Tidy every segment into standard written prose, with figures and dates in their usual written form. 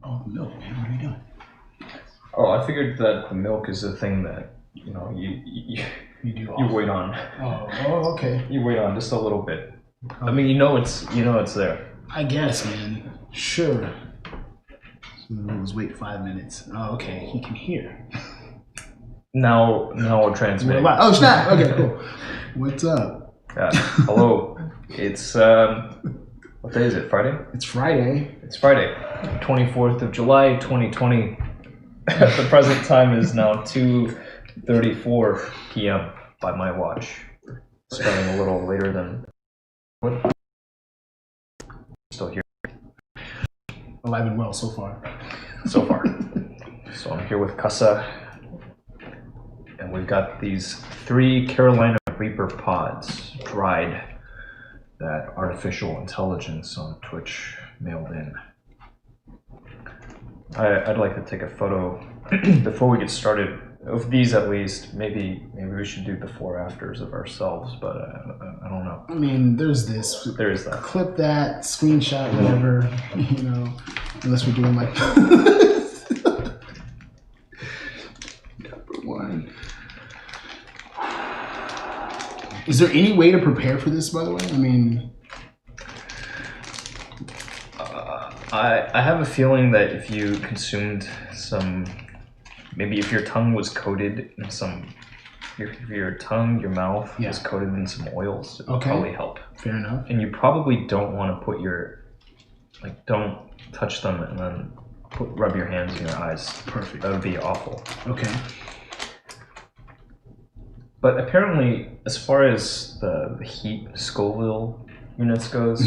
Oh, milk, man. What are you doing? Oh, I figured that the milk is a thing that, you know, you wait on. Oh, okay. You wait on just a little bit. I mean, you know it's there. I guess, man. Sure. So the rules wait 5 minutes. Oh, okay. He can hear. Now we're transmitting. Oh, snap. Okay, cool. What's up? Hello. It's what day is it? Friday? It's Friday. It's Friday, 24th of July, 2020. The present time is now 2:34 p.m. by my watch. Starting a little later than what? Still here. Alive and well so far. So far. So I'm here with Kussah, and we've got these 3 Carolina Reaper pods, dried, that artificial intelligence on Twitch mailed in. I'd like to take a photo before we get started of these, at least. Maybe we should do before afters of ourselves, but I don't know. I mean, there's this. There is that. Clip that, screenshot, whatever, you know, unless we're doing like number 1. Is there any way to prepare for this, by the way? I mean, I have a feeling that if you consumed some, maybe if your tongue was coated in some, if your tongue, your mouth was coated in some oils, it would probably help. Fair enough. And you probably don't want to put your, like, don't touch them and then rub your hands in your eyes. Perfect. That would be awful. Okay. But apparently, as far as the heat Scoville units goes,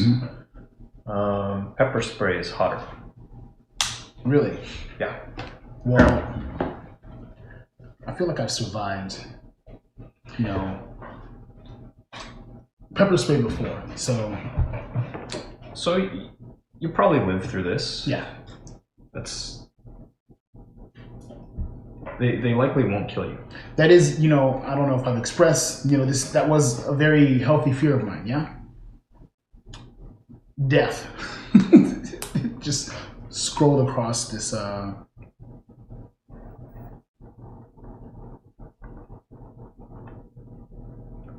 pepper spray is hotter. Really? Yeah. Well, I feel like I've survived, you know, pepper spray before, so. So you probably lived through this. Yeah. That's. They likely won't kill you. That is, you know, I don't know if I've expressed, you know, that was a very healthy fear of mine, yeah? Death. Just scrolled across this,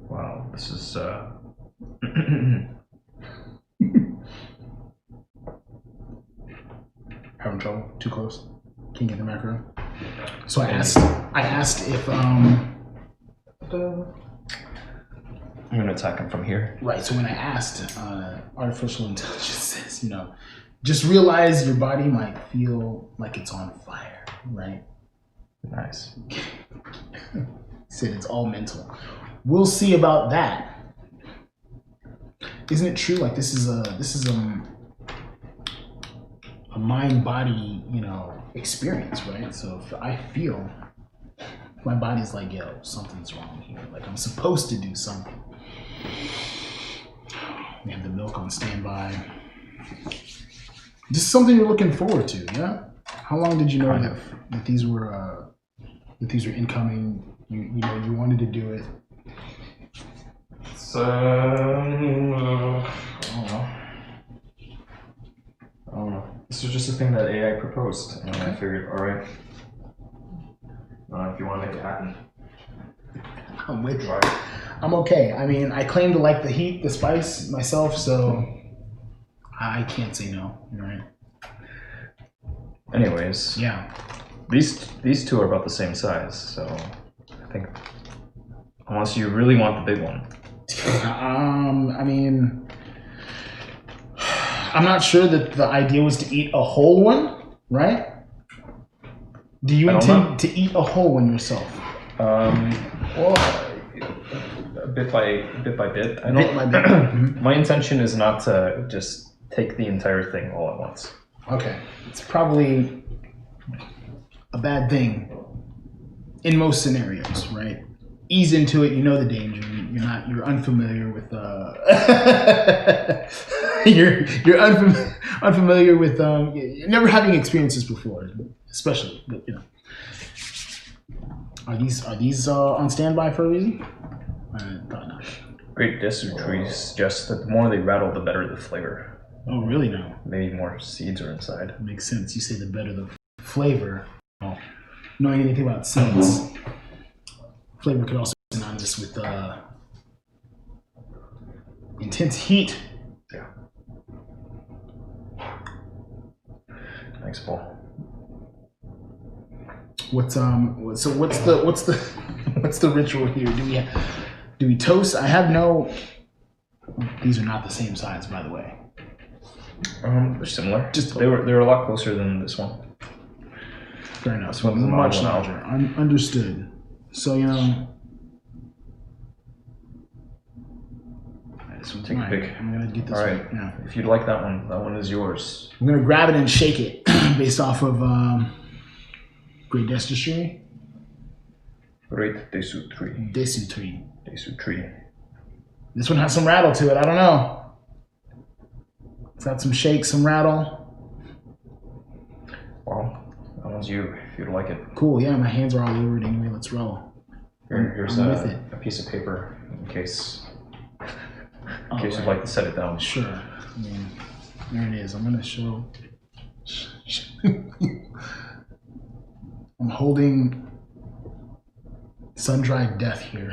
Wow, this is, having trouble? Too close? Can't get the macro? So I asked if I'm gonna attack him from here. Right. So when I asked, artificial intelligence says, you know, just realize your body might feel like it's on fire, right? Nice. Said it's all mental. We'll see about that. Isn't it true? Like this is a mind-body, you know, experience, right? So if I feel my body's like, yo, something's wrong here. Like I'm supposed to do something. We have the milk on standby. This is something you're looking forward to, yeah? How long did you know that these were incoming? You know you wanted to do it. So I don't know. This was just a thing that AI proposed, and I figured, all right. If you want to make it happen, I'm with you. I'm okay. I mean, I claim to like the heat, the spice myself, so I can't say no. Right? Anyways, yeah. These 2 are about the same size, so I think unless you really want the big one. I mean, I'm not sure that the idea was to eat a whole one, right? Do you intend to eat a whole one yourself? Well, bit by bit. I don't. Bit by bit. My intention is not to just take the entire thing all at once. Okay, it's probably a bad thing in most scenarios, right? Ease into it. You know the danger. You're unfamiliar with. You're unfamiliar with never having experiences before, especially. But, you know, are these on standby for a reason? I thought not. Great disagree suggests that the more they rattle, the better the flavor. Oh, really? No. Maybe more seeds are inside. Makes sense. You say the better the flavor. Well, knowing anything about seeds, flavor could also be synonymous with intense heat. Yeah. Thanks, Paul. What's the ritual here? Do we toast? I have no. These are not the same size, by the way. They're similar. Just they were a lot closer than this one. Fair enough. This one's much larger. Understood. So this one's Take a mine. pick. I'm gonna get this All right. one. Yeah. If you'd like that one is yours. I'm gonna grab it and shake it based off of Great Destistry. Great Desutri. Desutri. Desutri. This one has some rattle to it. I don't know. It's got some shake, some rattle. Well, that one's you, if you'd like it. Cool. Yeah, my hands are all over it anyway. Let's roll. Here's I'm with it. a piece of paper in case Right. you'd like to set it down. Sure. I mean, there it is. I'm gonna show. I'm holding sun-dried death here.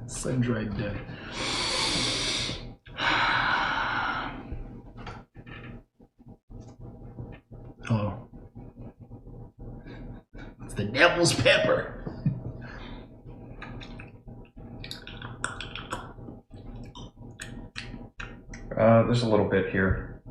Sun-dried death. Hello. It's the devil's pepper. There's a little bit here.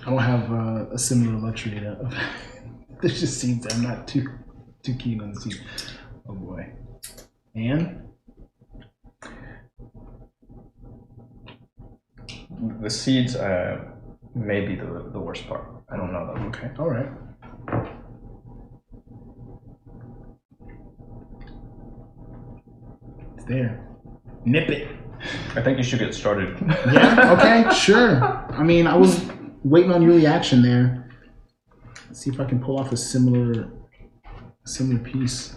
I don't have a similar luxury to. There's just seeds. I'm not too keen on the seeds. Oh boy. And The seeds may be the worst part. I don't know though. okay. All right. It's there. Nip it. I think you should get started. Yeah. Okay. Sure. I mean, I was waiting on your reaction there. Let's see if I can pull off a similar piece.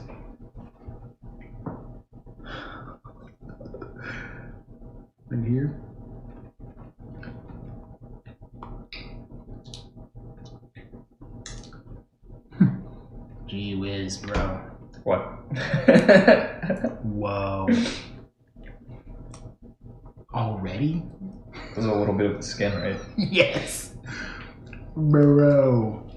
Right here. Gee whiz, bro. What? Whoa. Already? There's a little bit of the skin, right? Yes. Bro.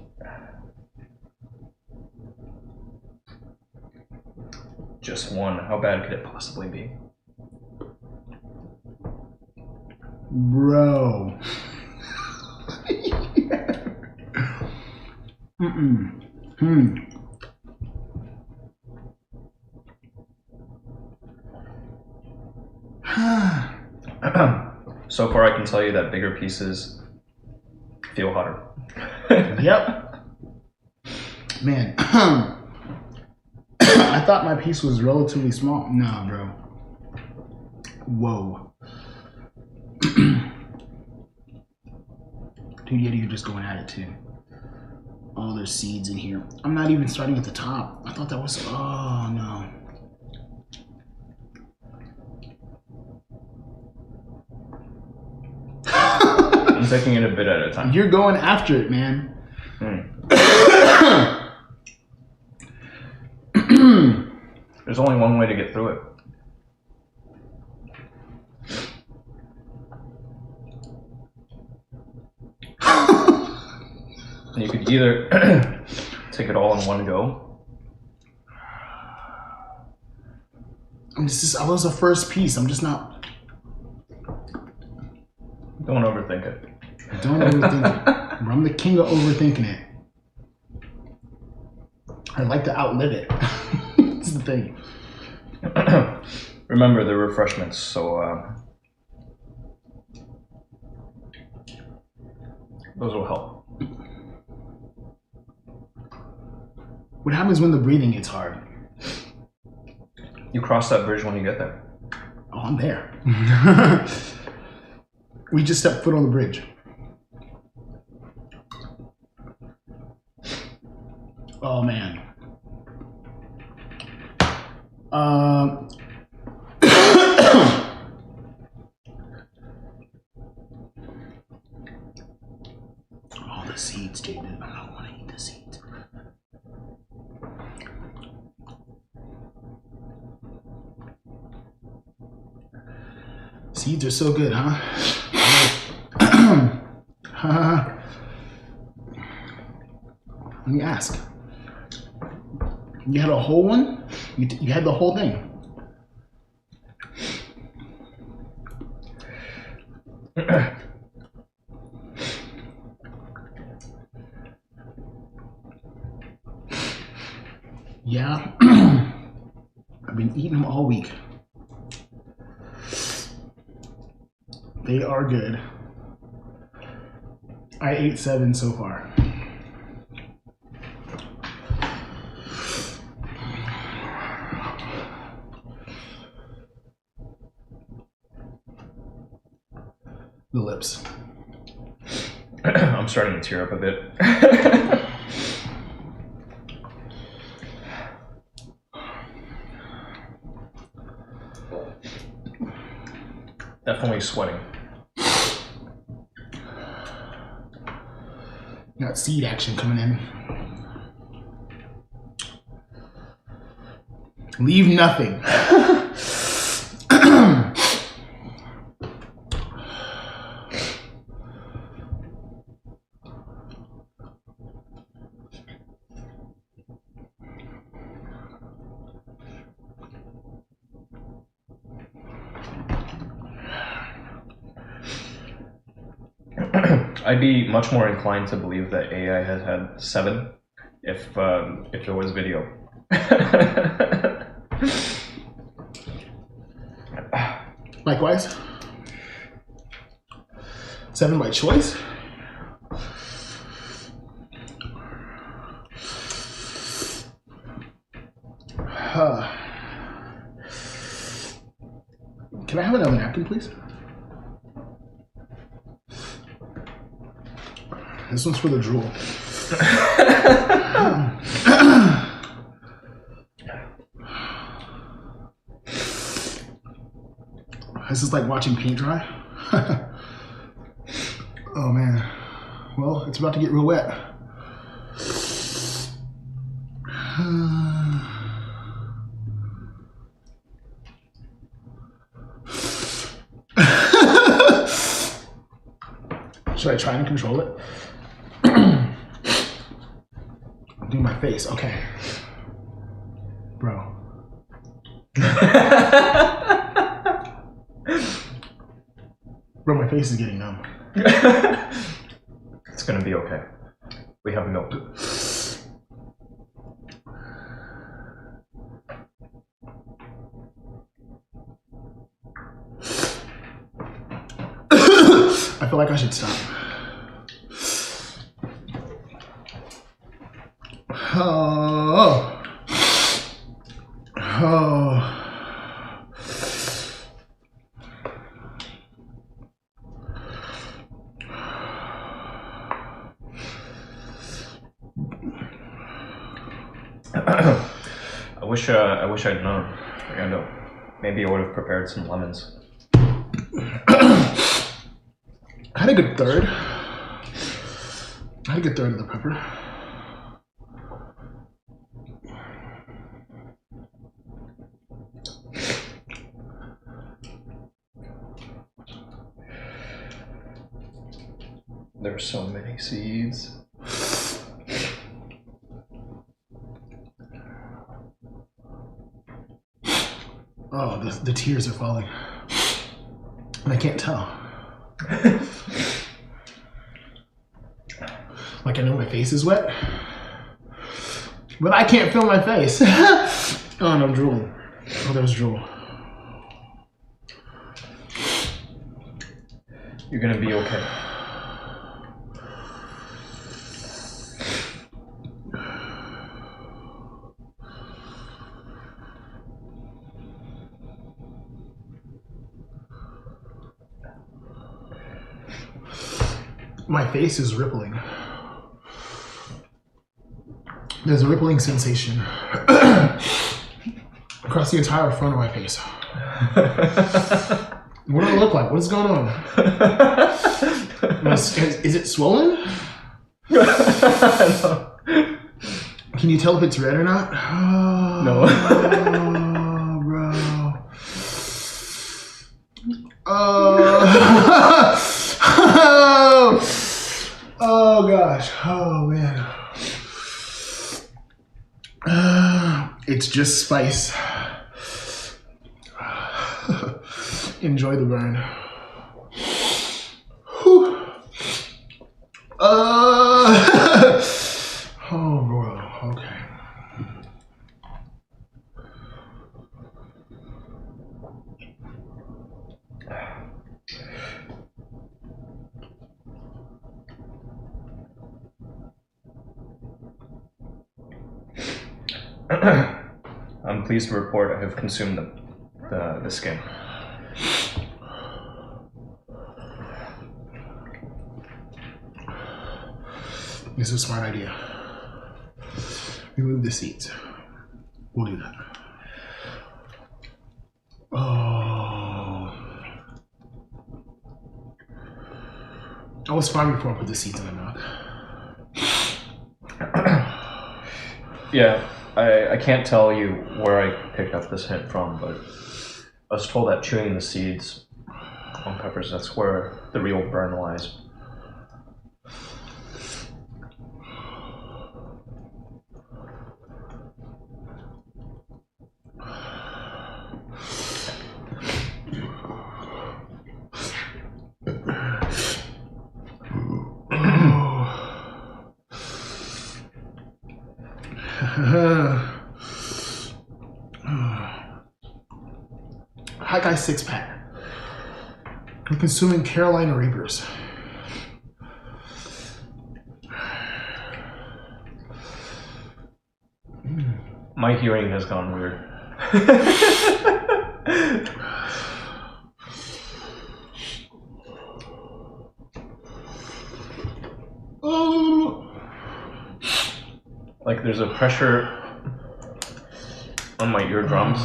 Just one. How bad could it possibly be? Bro. So far, I can tell you that bigger pieces feel hotter. Yep. Man. I thought my piece was relatively small. No, bro. Whoa. Dude, Yeti, you're just going at it too. Oh, there's seeds in here. I'm not even starting at the top. I thought that was. Oh, no. I'm taking it a bit at a time. You're going after it, man. There's only one way to get through it. And you could either take it all in one go. I was the first piece. I'm just not. Don't overthink it. Don't overthink it. I'm the king of overthinking it. I like to outlive it. That's the thing. Remember the refreshments, so those will help. What happens when the breathing gets hard? You cross that bridge when you get there. Oh, I'm there. We just stepped foot on the bridge. Oh, man. All the seeds, dude. I don't want to eat the seeds. Seeds are so good, huh? Let me ask. You had a whole one? You had the whole thing? Yeah. I've been eating them all week. They are good. I ate 7 so far. The lips. I'm starting to tear up a bit. Definitely sweating. Got seed action coming in. Leave nothing. I'd be much more inclined to believe that AI has had 7 if there was video. Likewise. 7 by choice. Can I have another napkin, please? This one's for the drool. This is like watching paint dry. Oh man. Well, it's about to get real wet. Should I try and control it? Do my face, okay. Bro. Bro, my face is getting numb. It's gonna be okay. We have milk. I feel like I should stop. Oh. Oh. I wish I'd known. Like, I know. Maybe I would have prepared some lemons. I had a good third. I had a good third of the pepper. There's so many seeds. Oh, the tears are falling. And I can't tell. Like I know my face is wet, but I can't feel my face. Oh, and I'm drooling. Oh, there's drool. You're gonna be okay. My face is rippling. There's a rippling sensation. across the entire front of my face. What do I look like? What is going on? Is it swollen? No. Can you tell if it's red or not? No. Oh, bro. Oh gosh. Oh man. It's just spice. Enjoy the burn. Whew. Oh, bro. Okay. I'm pleased to report I have consumed the skin. This is a smart idea. Remove the seeds. We'll do that. Oh. I was fine before I put the seeds in my mouth. Yeah, I can't tell you where I picked up this hint from, but I was told that chewing the seeds on peppers, that's where the real burn lies. Hot guy 6-pack. I'm consuming Carolina Reapers. My hearing has gone weird. Oh. Like there's a pressure on my eardrums,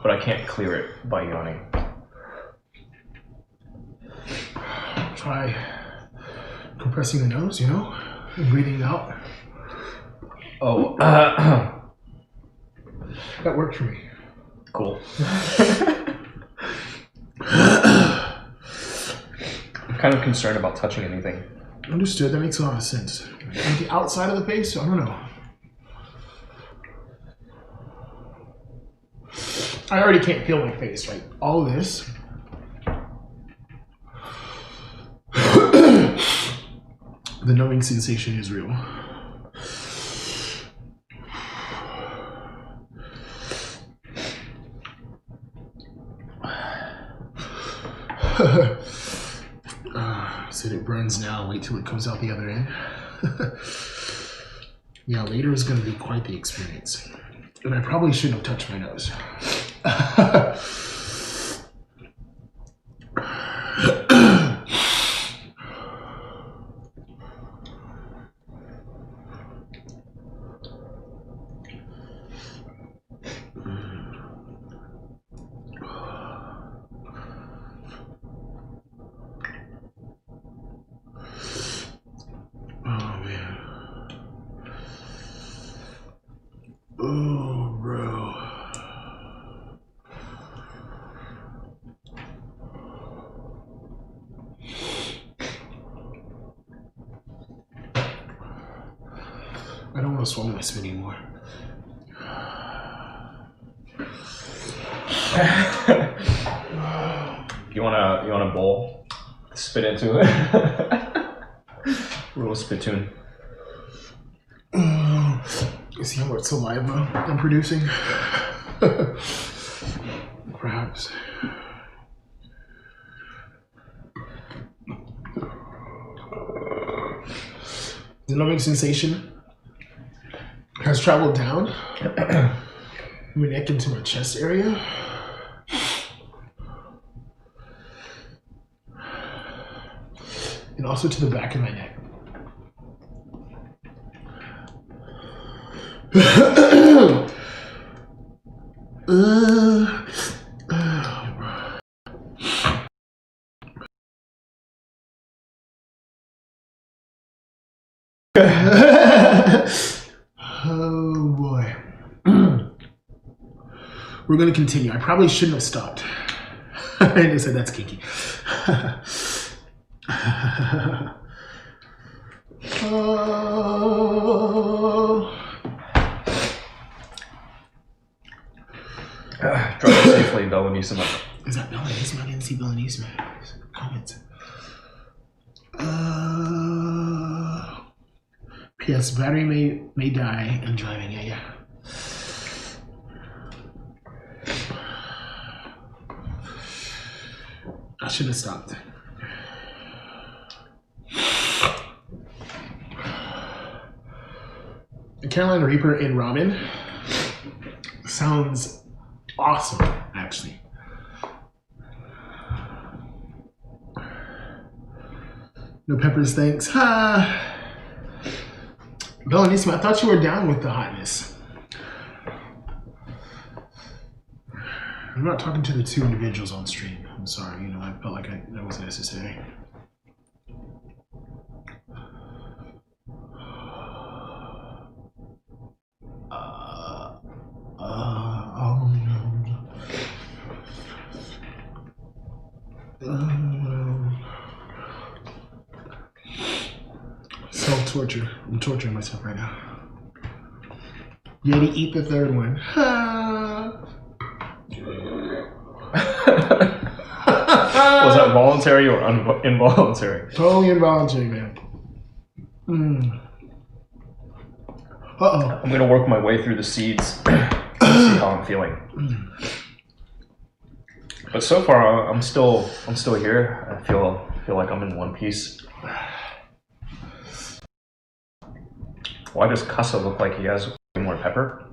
but I can't clear it by yawning. Try compressing the nose, you know, and breathing out. Oh, That worked for me. cool. I'm kind of concerned about touching anything. Understood. That makes a lot of sense. Like the outside of the face, I don't know. I already can't feel my face, right? All this. The numbing sensation is real. Said it burns now. Wait till it comes out the other end. Yeah, later is going to be quite the experience. And I probably shouldn't have touched my nose. Oh, bro. I don't want to swallow my spit anymore. You want a bowl? Spit into it. Little spittoon. You see how much saliva I'm producing? Perhaps. The numbing sensation has traveled down my neck into my chest area. And also to the back of my neck. Oh boy. We're gonna continue. I probably shouldn't have stopped. I just said that's kinky. Drive safely, Belenissima. Is that Belenissima? I didn't see Belenissima. Comments. P.S. Battery may die in driving. Yeah. I should have stopped. The Carolina Reaper in Robin sounds awesome, actually. No peppers, thanks. Belenissima, I thought you were down with the hotness. I'm not talking to the two individuals on stream. I'm sorry, I felt like that was necessary. Self-torture. I'm torturing myself right now. Yeti, eat the third one. Was that voluntary or involuntary? Totally involuntary, man. Uh-oh. I'm gonna work my way through the seeds and see how I'm feeling. But so far, I'm still here. I feel like I'm in one piece. Why does Kussah look like he has way more pepper?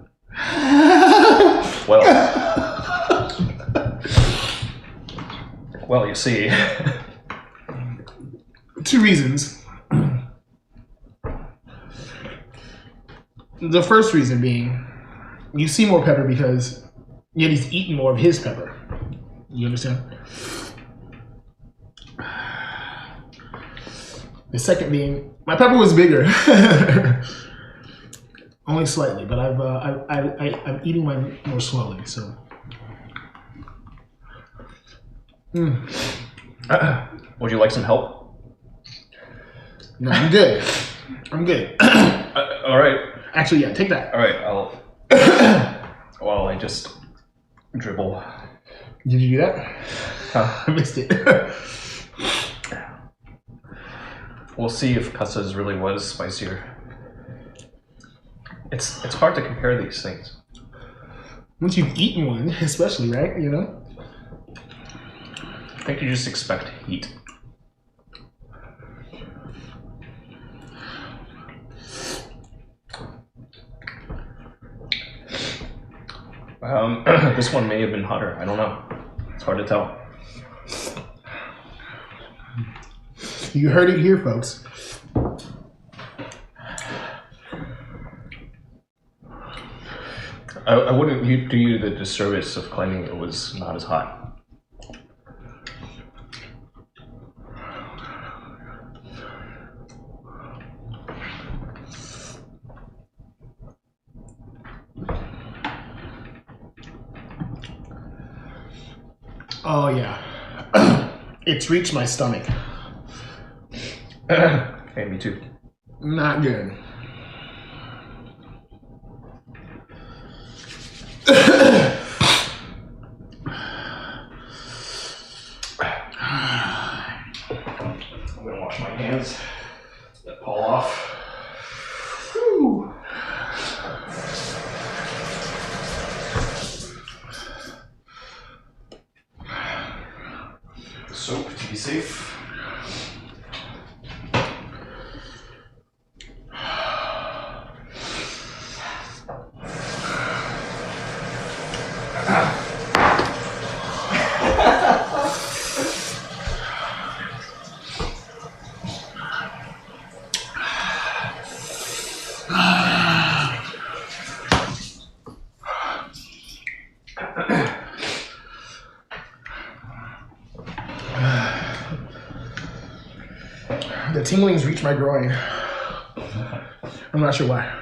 Well, you see. Two reasons. The first reason being, you see more pepper because Yeti's eaten more of his pepper. You understand? The second being, my pepper was bigger. Only slightly, but I'm eating mine more slowly, so. Would you like some help? No, I'm good. I'm good. All right. Actually, yeah, take that. All right, I just dribble. Did you do that? I missed it. We'll see if Kussah's really was spicier. It's hard to compare these things. Once you've eaten one, especially, right? I think you just expect heat. This one may have been hotter. I don't know. It's hard to tell. You heard it here, folks. I wouldn't do you the disservice of claiming it was not as hot. Oh, yeah. It's reached my stomach. Hey, me too. Not good. I'm gonna wash my hands. That fall off. Whew. Soap to be safe. tinglings reach my groin. I'm not sure why.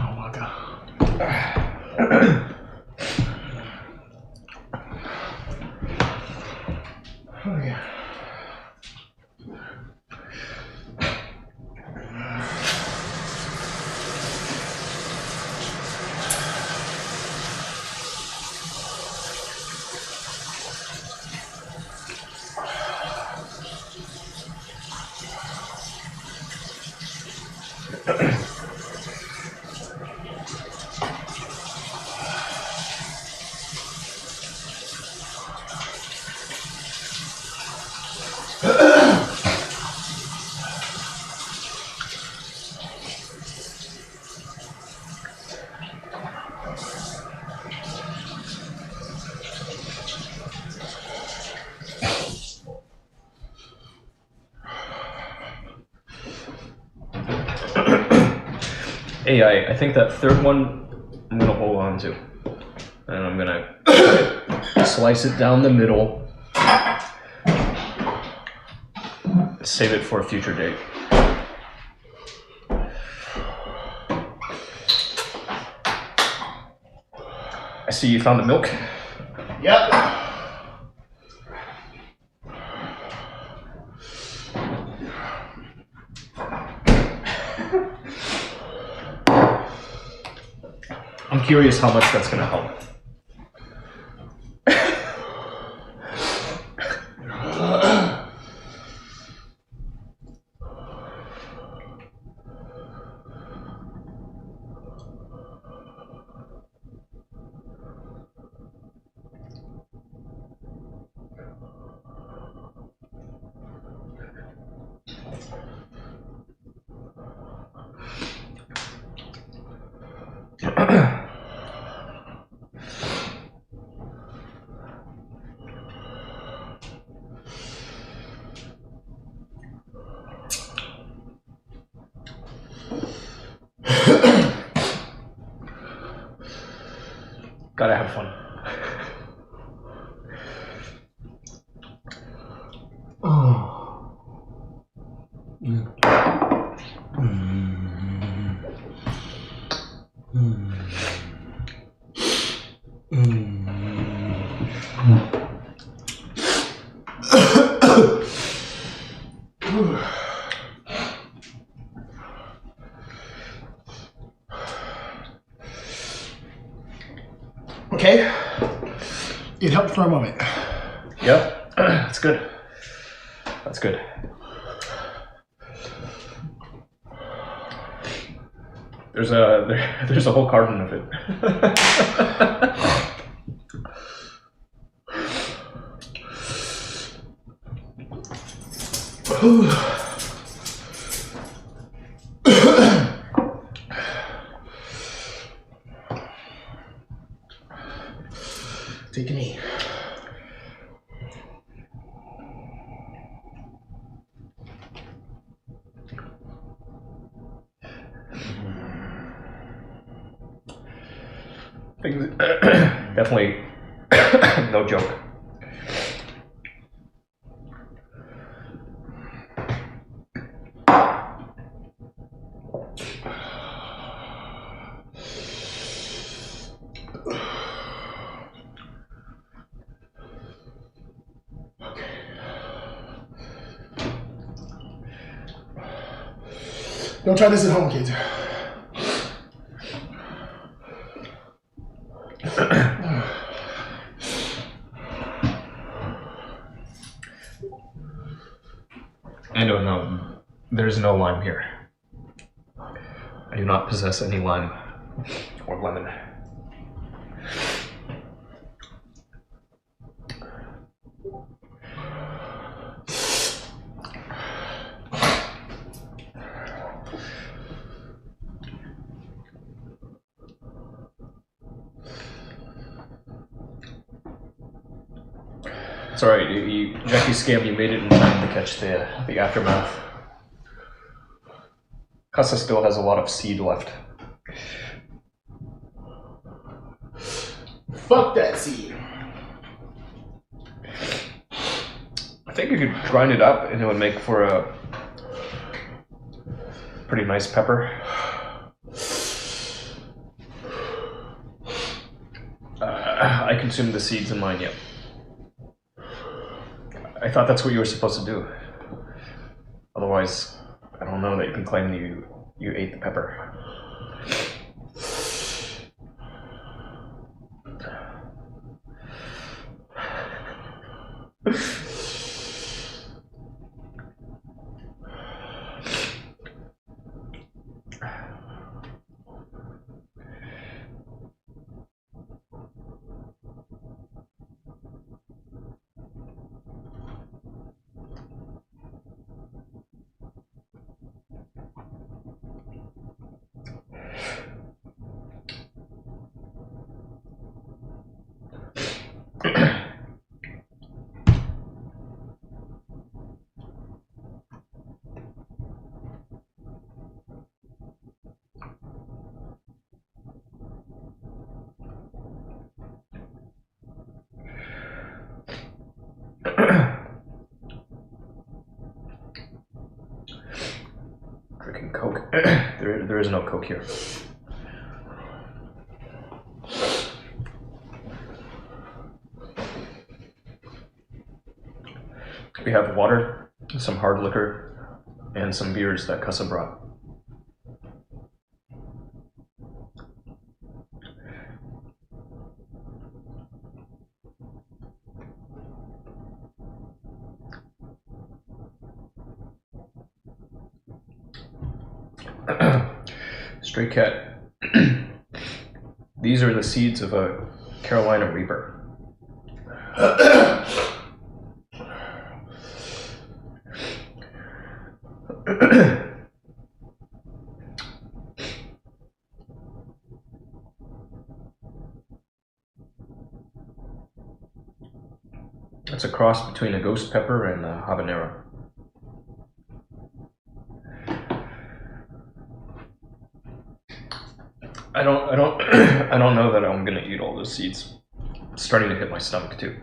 Oh my God. Oh yeah. Hey, I think that third one I'm gonna hold on to, and I'm gonna slice it down the middle. Save it for a future date. I see you found the milk. Yep. I'm curious how much that's gonna help. Gotta have fun. Oh. Okay. It helped for a moment. Yep, that's good. That's good. There's a whole carton of it. Take a knee. Definitely no joke. Don't try this at home, kids. I don't know. There's no lime here. I do not possess any lime or lemon. It's alright, Jackie Scam, you made it in time to catch the aftermath. Kussah still has a lot of seed left. Fuck that seed. I think you could grind it up and it would make for a pretty nice pepper. I consumed the seeds in mine, yet. I thought that's what you were supposed to do. Otherwise, I don't know that you can claim that you ate the pepper. Drinking Coke. There is no Coke here. We have water, some hard liquor, and some beers that Kussah brought. Stray cat. These are the seeds of a Carolina Reaper. It's a cross between a ghost pepper and a habanero. I don't know that I'm gonna eat all those seeds. It's starting to hit my stomach too.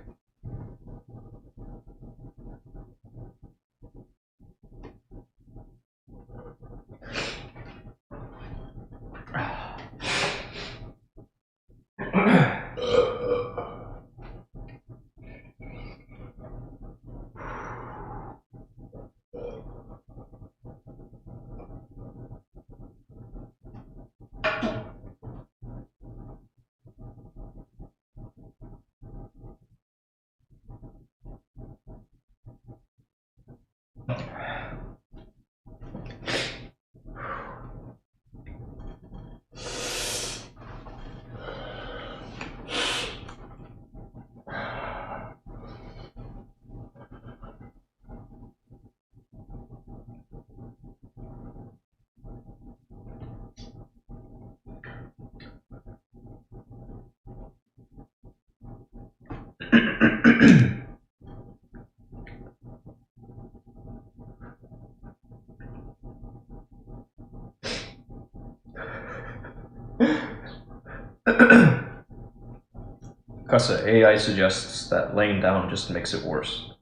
Kussah, AI suggests that laying down just makes it worse.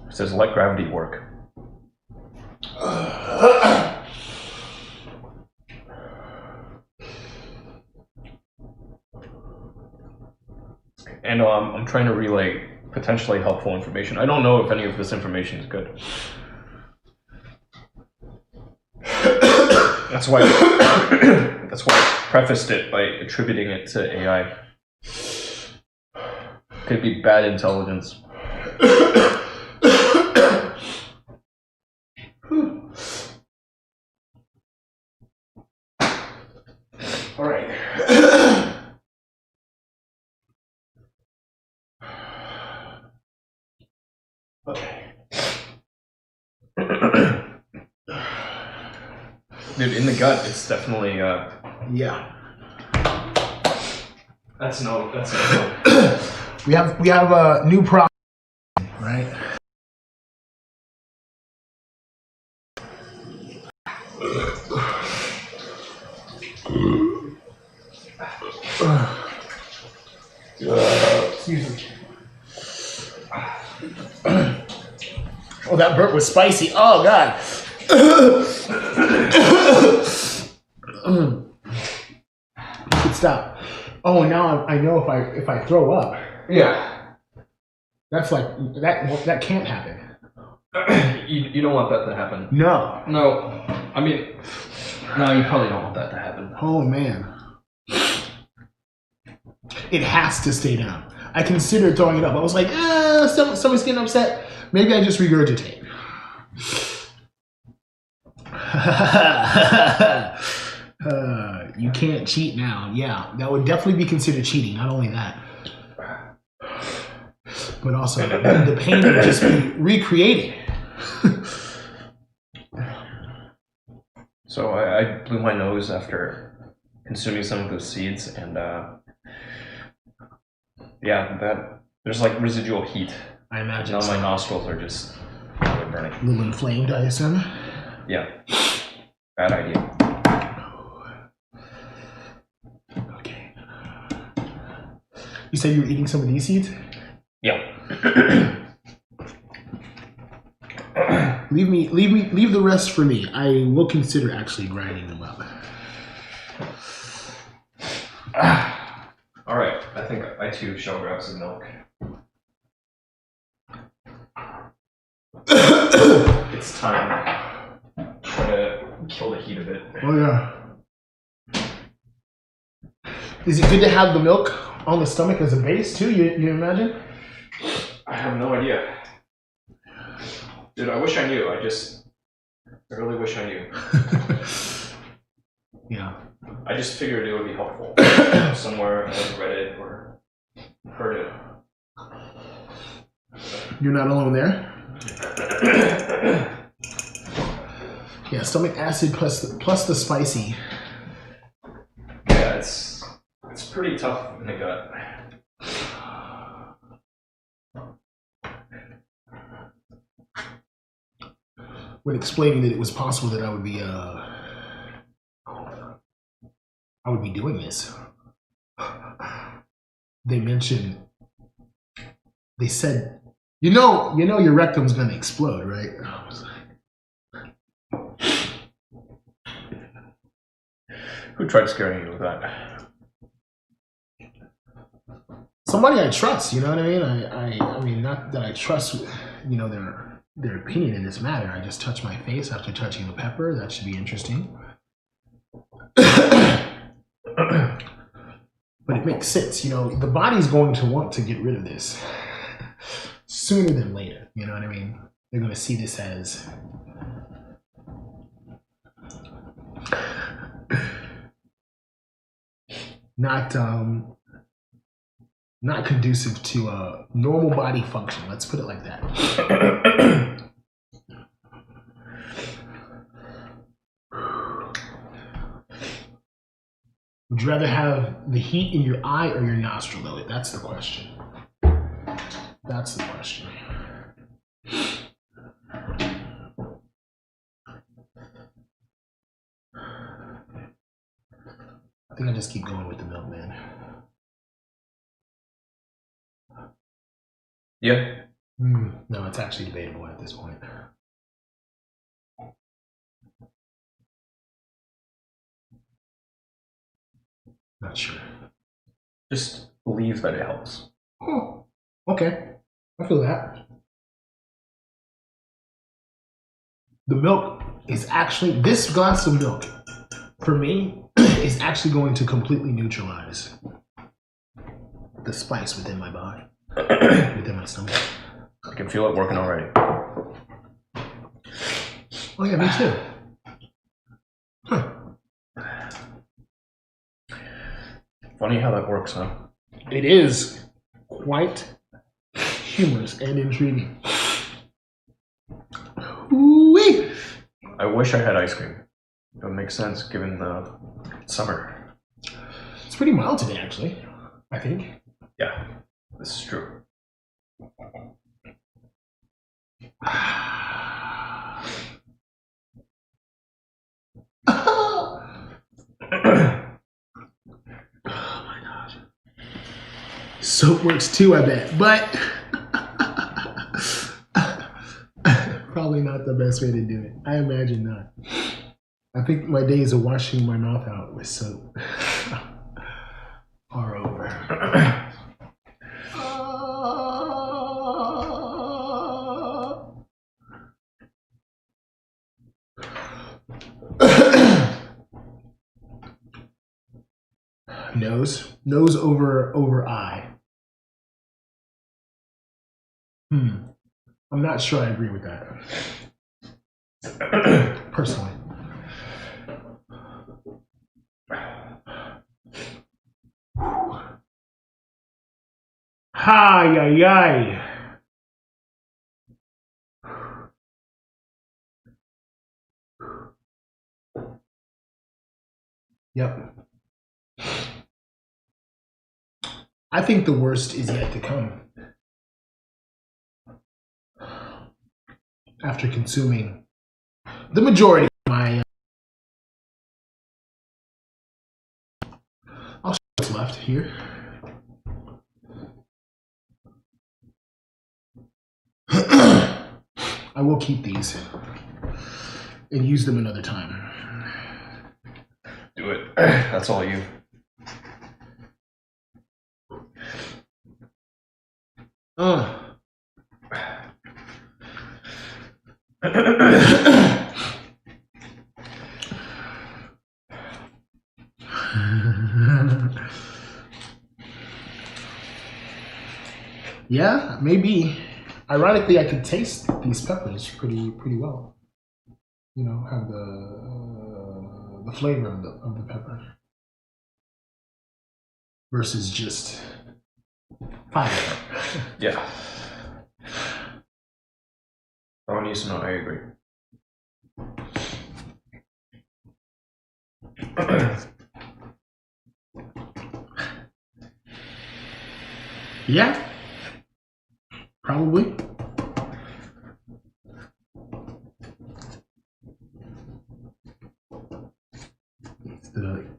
It says, let gravity work. And I'm trying to relay potentially helpful information. I don't know if any of this information is good. That's why I prefaced it by attributing it to AI. Could be bad intelligence. All right. Okay. Dude, in the gut, it's definitely Yeah. That's no. We have a new problem, right? Excuse me. Oh, that burp was spicy. Oh God. Good stop. Oh, now I know if I throw up. Yeah. That's like that can't happen. You don't want that to happen. No. No. I mean, no, you probably don't want that to happen. Oh man. It has to stay down. I considered throwing it up. I was like, someone's getting upset. Maybe I just regurgitate. You can't cheat now. Yeah, that would definitely be considered cheating. Not only that, but also the pain would just be recreated. So I blew my nose after consuming some of those seeds, and yeah, that there's like residual heat. I imagine. Now my nostrils are just really burning. A little inflamed, I assume. Yeah. Bad idea. Okay. You said you were eating some of these seeds? Yeah. Leave the rest for me. I will consider actually grinding them up. All right. I think I too shall grab some milk. It's time. Try to kill the heat a bit. Oh yeah. Is it good to have the milk on the stomach as a base too? You imagine? I have no idea. Dude, I wish I knew. I really wish I knew. Yeah. I just figured it would be helpful. Somewhere I read it or heard it. You're not alone there. Yeah, stomach acid plus the spicy. Yeah, it's pretty tough in the gut. When explaining that it was possible that I would be doing this, they said, you know your rectum's gonna explode, right? I was like, Who tried scaring you with that? somebody I trust, you know what I mean? I mean, not that I trust, their opinion in this matter. I just touch my face after touching the pepper. That should be interesting. But it makes sense, the body's going to want to get rid of this sooner than later, you know what I mean? They're going to see this as not conducive to normal body function. Let's put it like that. Would you rather have the heat in your eye or your nostril, though? That's the question. That's the question. I think I'll just keep going with the milk, man. Yeah. No, it's actually debatable at this point. Not sure. Just believe that it helps. Oh, okay. I feel that. The milk is actually, this glass of milk, for me, is actually going to completely neutralize the spice within my body, within my stomach. I can feel it working already. Oh yeah, me too. Huh. Funny how that works, huh? It is quite humorous and intriguing. Ooh-wee. I wish I had ice cream. It would make sense given the summer. It's pretty mild today, actually, I think. Yeah, this is true. Oh my God. Soap works too, I bet. But probably not the best way to do it. I imagine not. I think my days of washing my mouth out with soap are over. Nose over eye. I'm not sure I agree with that. Personally. Hi, yi, yi. Yep. I think the worst is yet to come. After consuming the majority of my I'll show what's left here. I will keep these and use them another time. Do it. That's all you. Yeah, maybe. Ironically, I could taste these peppers pretty well. You know, have the flavor of the pepper versus just fire. Yeah. Oh, needs to know. I agree. Yeah, probably.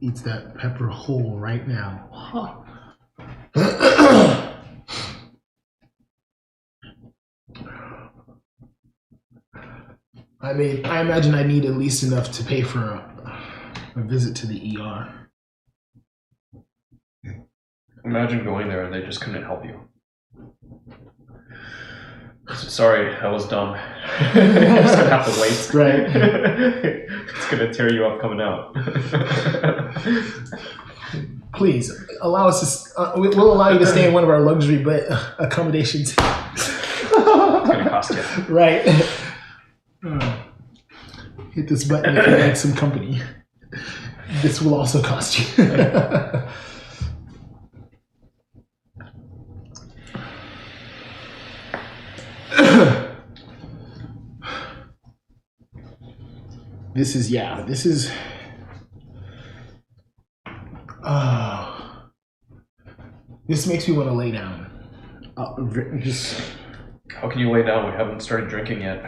Eats that pepper whole right now. Huh. I mean, I imagine I need at least enough to pay for a visit to the ER. Imagine going there and they just couldn't help you. Sorry, I was dumb. You're just gonna have to wait. Right. It's gonna tear you up coming out. Please allow us to. We'll allow you to stay in one of our luxury accommodations. It's gonna cost you. Right. Hit this button if you like some company. This will also cost you. This is this makes me want to lay down. Just how can you lay down? We haven't started drinking yet.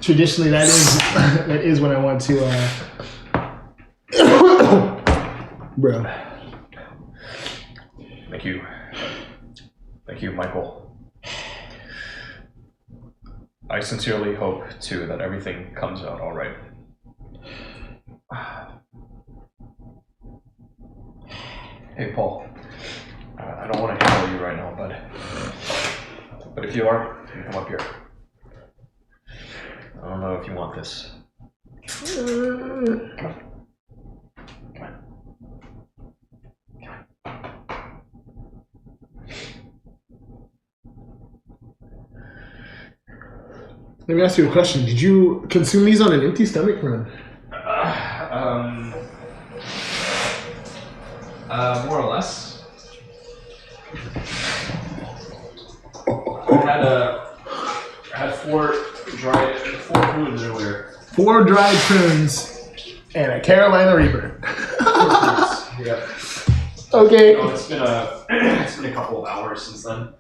Traditionally, that is when I want to. Bro. Thank you, Michael. I sincerely hope, too, that everything comes out all right. Hey, Paul. I don't want to handle you right now, but if you are, you can come up here. I don't know if you want this. Come on. Let me ask you a question. Did you consume these on an empty stomach, man? More or less. I had four prunes earlier. 4 dried prunes and a Carolina Reaper. Yeah. Okay. No, it's been a couple of hours since then.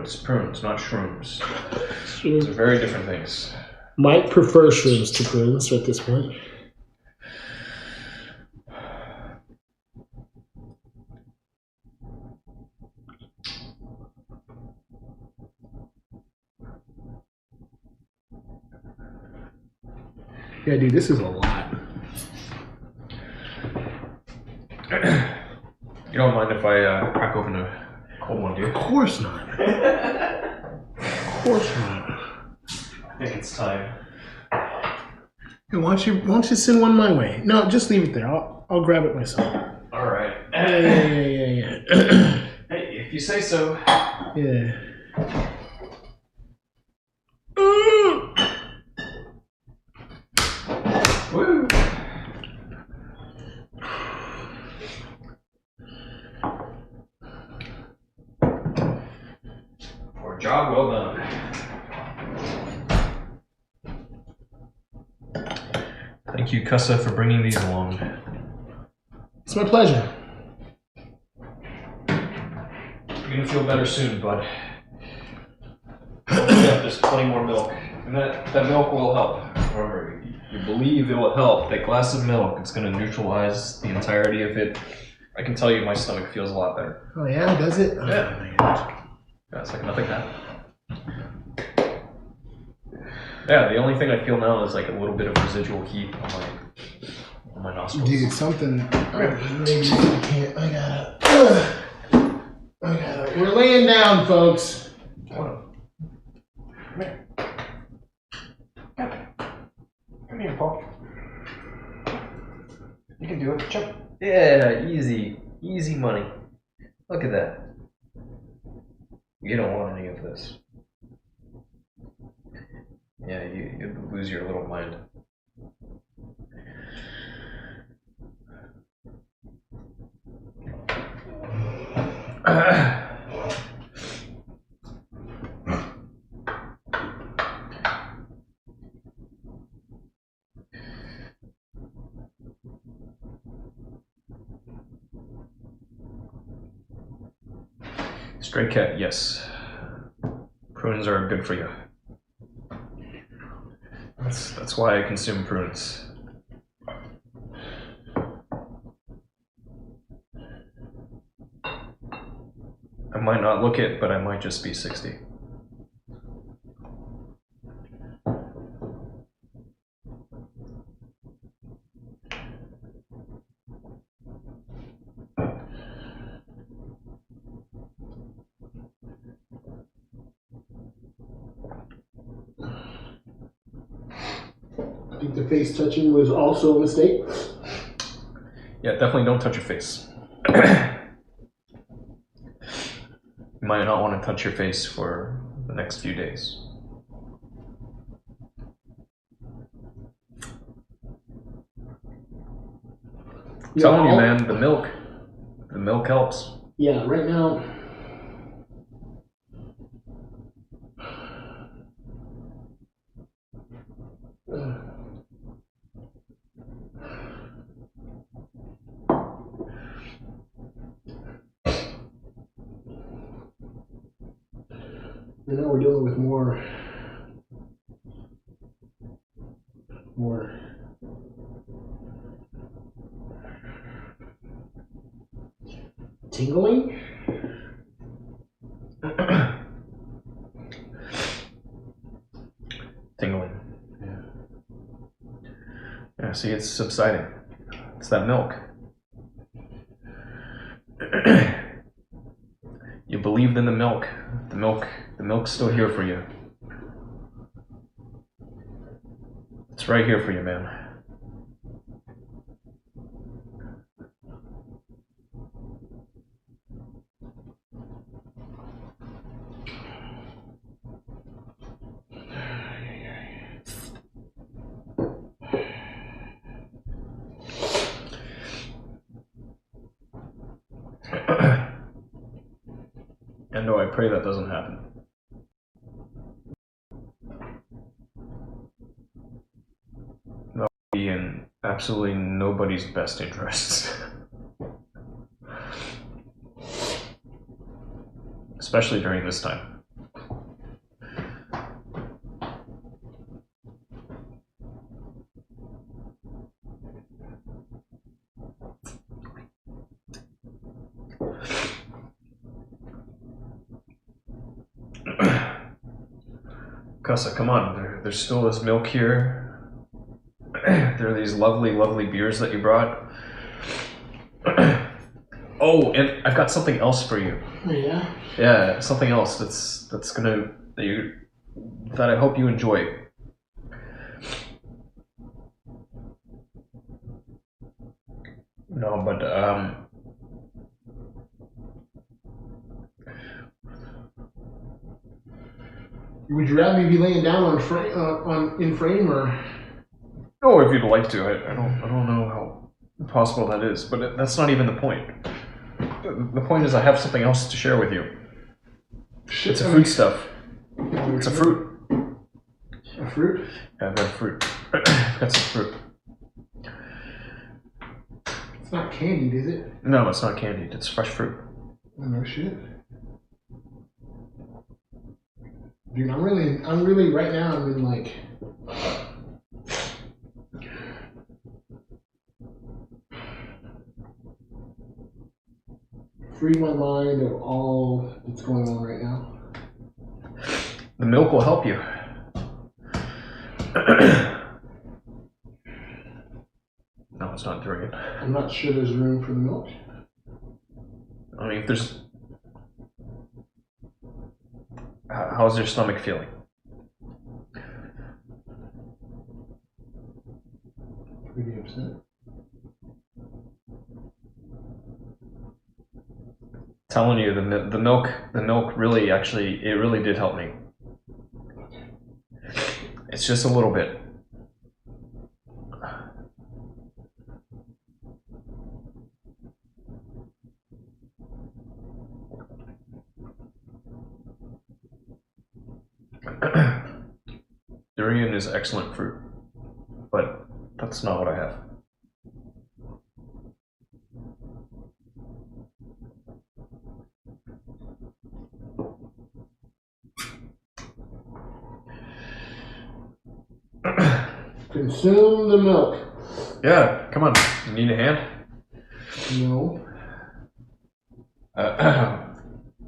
Prunes, not shrooms. Those are very different things. Might prefer shrooms to prunes at this point. Yeah, dude, this is a lot. You don't mind if I crack open a cold one, do you? Of course not. Of course not. I think it's time. Hey, why don't you send one my way? No, just leave it there. I'll grab it myself. All right. Yeah. Hey, if you say so. Yeah. Woo! For a job well done. Thank you, Kussah, for bringing these along. It's my pleasure. You're gonna feel better soon, bud. There's plenty more milk. And that milk will help. Remember, you believe it will help. That glass of milk, it's gonna neutralize the entirety of it. I can tell you my stomach feels a lot better. Oh yeah, does it? Yeah. Oh, my gosh. Yeah, it's like nothing happened. Yeah, the only thing I feel now is like a little bit of residual heat on my nostrils. Dude, something. Maybe I can't. I gotta. We're laying down, folks. Come here. Come here, Paul. You can do it. Jump. Yeah, easy. Easy money. Look at that. You don't want any of this. Yeah, you lose your little mind. Stray cat, yes. Prunes are good for you. That's why I consume prunes. I might not look it, but I might just be 60. I think the face touching was also a mistake. Yeah, definitely don't touch your face. You might not want to touch your face for the next few days. I'm telling you, man, the milk helps. Yeah, right now. I know we're dealing with more tingling. Tingling. Yeah, see, it's subsiding. It's that milk. You believed in the milk. The milk's still here for you. It's right here for you, man. And no, I pray that doesn't happen. That would be in absolutely nobody's best interests. Especially during this time. Kussah, come on. There's still this milk here. There are these lovely, lovely beers that you brought. Oh, and I've got something else for you. Yeah. Yeah, something else that I hope you enjoy. No, but Would you rather me be laying down in frame or? oh, if you'd like to, I don't know how possible that is, but that's not even the point. The point is I have something else to share with you. Shit, it's a fruit stuff. It's a fruit. A fruit? Yeah, I've got fruit. I've got some fruit. It's not candied, is it? No, it's not candied. It's fresh fruit. Oh, no shit. Dude, I'm really, right now, I'm in like... free my mind of all that's going on right now. The milk will help you. No, it's not doing it. I'm not sure there's room for the milk. I mean, if there's... How's your stomach feeling? Pretty upset. Telling you, the milk really actually, it really did help me. It's just a little bit. Durian is excellent fruit, but that's not what I have. Consume the milk. Yeah, come on. You need a hand? No.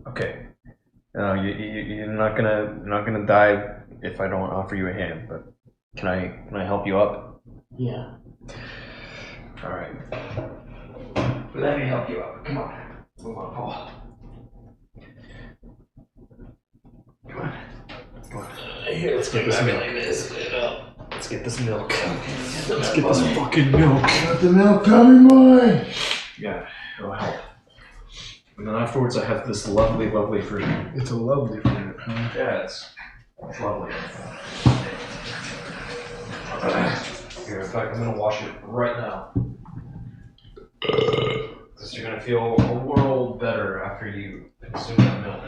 Okay. You're not gonna die if I don't offer you a hand. But can I help you up? Yeah. All right. Let me help you up. Come on. Move on, Paul. Come on. Come on. Here, let's get this milk. Let's get this milk. Let's get this fucking milk. Let the milk coming, boy. Yeah, it'll help. And then afterwards, I have this lovely, lovely fruit. It's a lovely fruit, huh? Yeah, it's lovely. Here, in fact, I'm gonna wash it right now. Because you're gonna feel a world better after you consume that milk.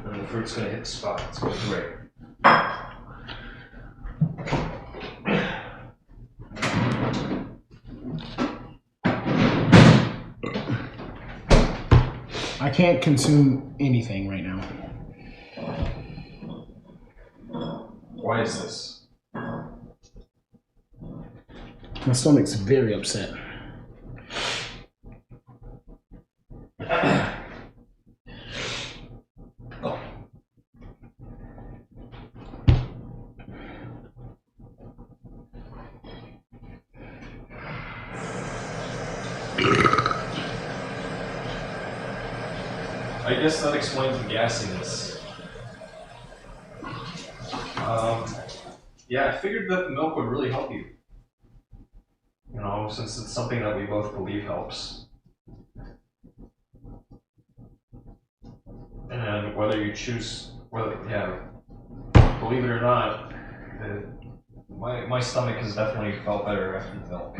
And the fruit's gonna hit the spot. It's gonna be great. I can't consume anything right now. Why is this? My stomach's very upset. I guess that explains the gassiness. Yeah, I figured that the milk would really help you. You know, since it's something that we both believe helps. And whether you choose, believe it or not, my stomach has definitely felt better after the milk.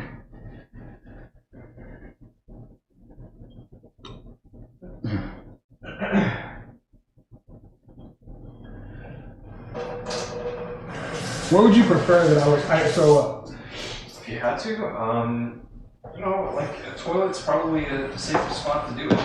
What would you prefer that I sew up? If you had to, you know, like a toilet's probably a safer spot to do it.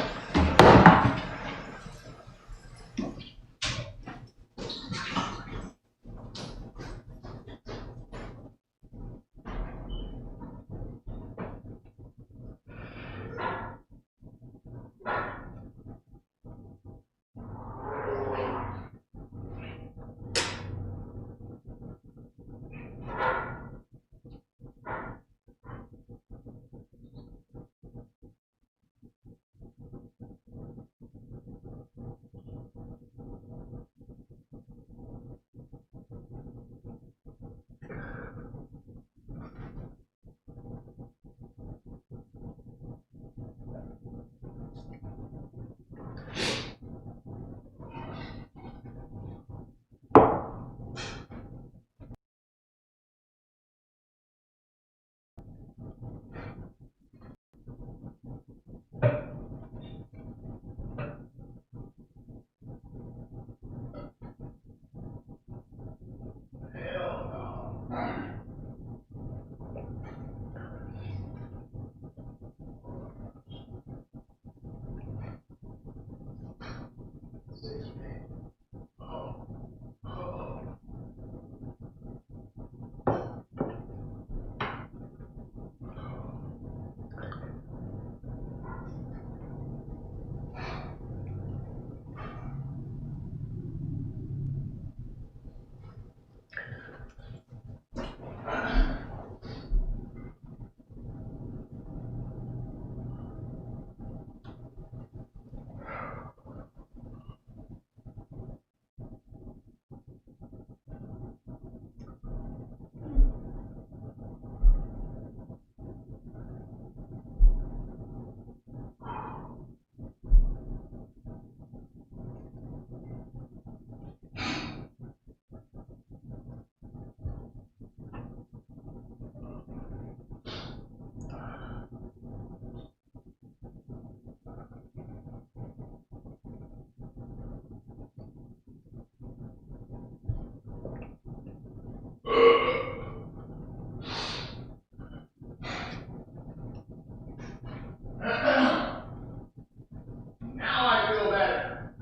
Now I feel better.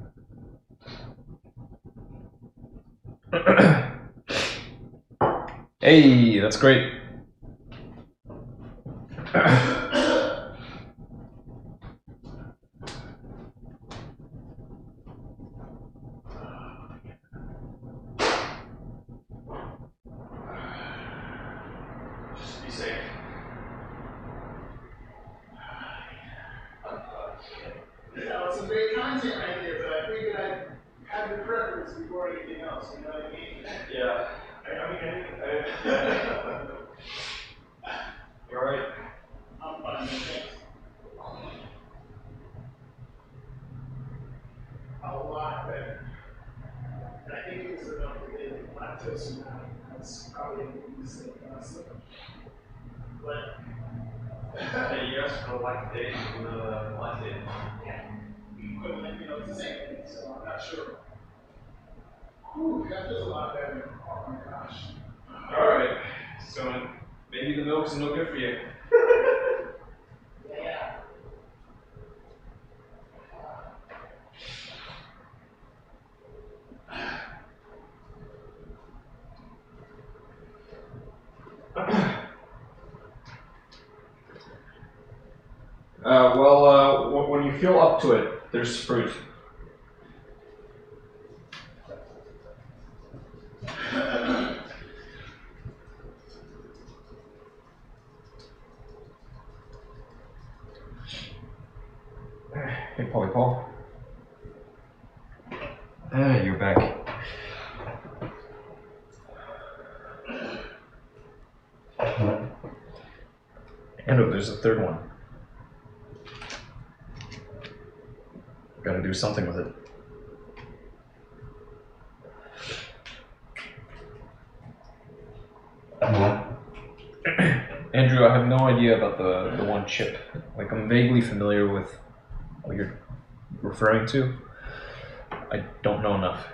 Hey, that's great. Just be safe. That was some great content right there, but I figured I'd have your preference before anything else, you know what I mean? Yeah. You alright? I'm fine, thanks. A lot better. And I think it was enough to get lactose now. That's probably a mistake, honestly. But Hey, you asked for the lactate from the lactate. yeah, equivalent, you know, it's the same thing, so I'm not sure. Whew, that feels a lot better. Oh my gosh. Alright, so maybe the milk's no good for you. Yeah. When you feel up to it, there's fruit. Hey, Polly Paul. You're back. And oh, there's a third one. Gotta do something with it. Andrew, I have no idea about the one chip. Like, I'm vaguely familiar with what you're referring to. I don't know enough.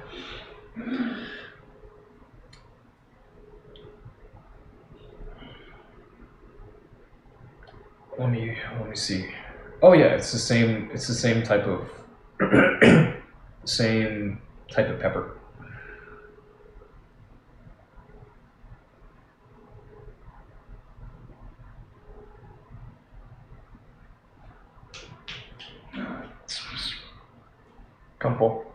Let me see. Oh yeah, it's the same type of same type of pepper. Come, Paul.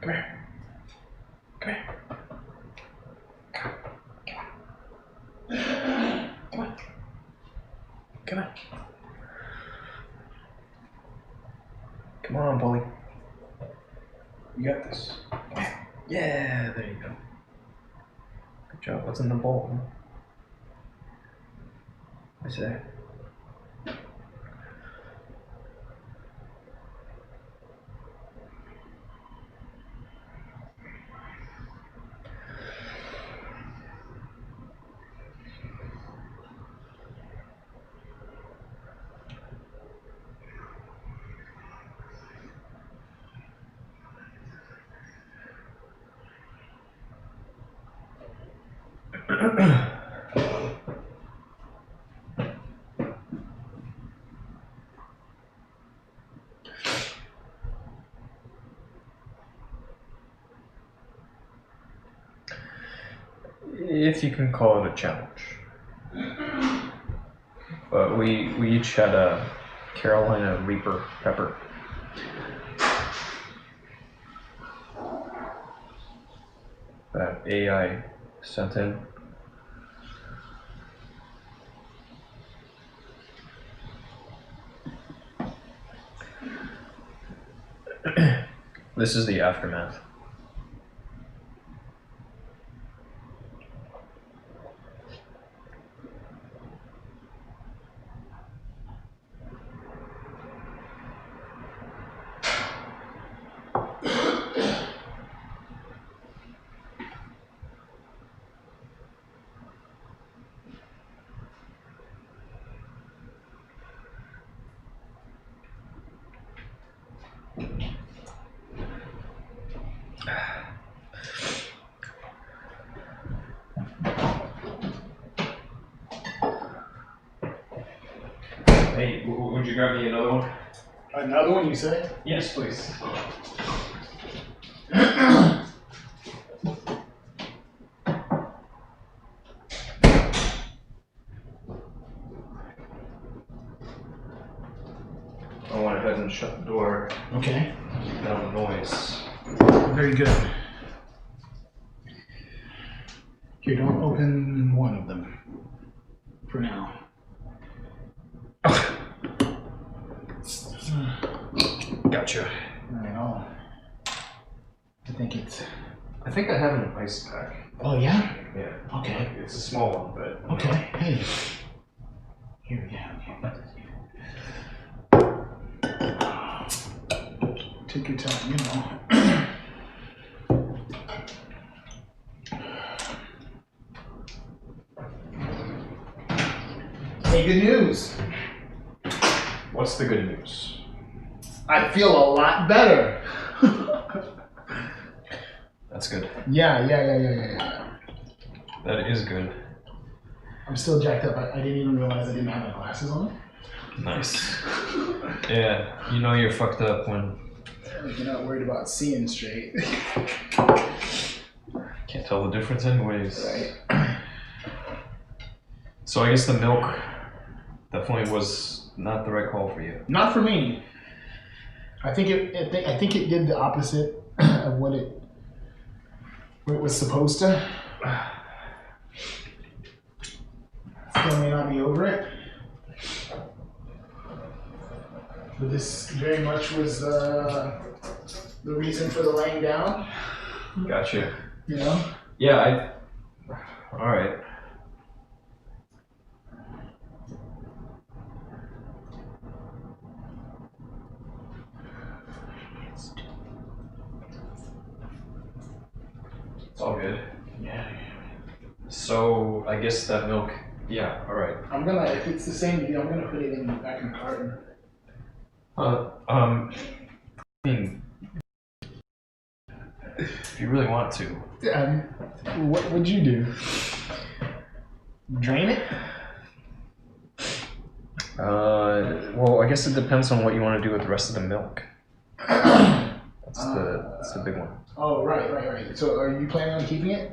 Come here. Come here. Come on. Come on. Come on, Polly. You got this. Yeah, there you go. Good job. What's in the bowl? What's that? if you can call it a challenge. But we each had a Carolina Reaper pepper. That AI sent in. This is the aftermath. Hey, would you grab me another one? Another one, you say? Yes, please. I went ahead and shut the door. Okay. Keep down the noise. Very good. Here, don't open one of them for now. Gotcha. Alright, I think I have an ice pack. Oh, yeah? Yeah. Okay. It's a small one, but. Okay, hey. Here we go. Take your time, you know. Hey, good news. What's the good news? I feel a lot better. That's good. Yeah. That is good. I'm still jacked up. I didn't even realize I didn't have my glasses on. Nice. Yeah, you know you're fucked up when You're not worried about seeing straight. can't tell the difference anyways. Right. So I guess the milk definitely was not the right call for you. Not for me. I think it did the opposite of what it was supposed to. Still may not be over it. But this very much was the reason for the laying down. Gotcha. You know? Yeah, alright. It's all good. Yeah. So I guess that milk, yeah, alright. If it's the same deal, I'm gonna put it back in the carton. I mean, if you really want to. What would you do? Drain it? Well, I guess it depends on what you want to do with the rest of the milk. That's the big one. Oh, right. So are you planning on keeping it?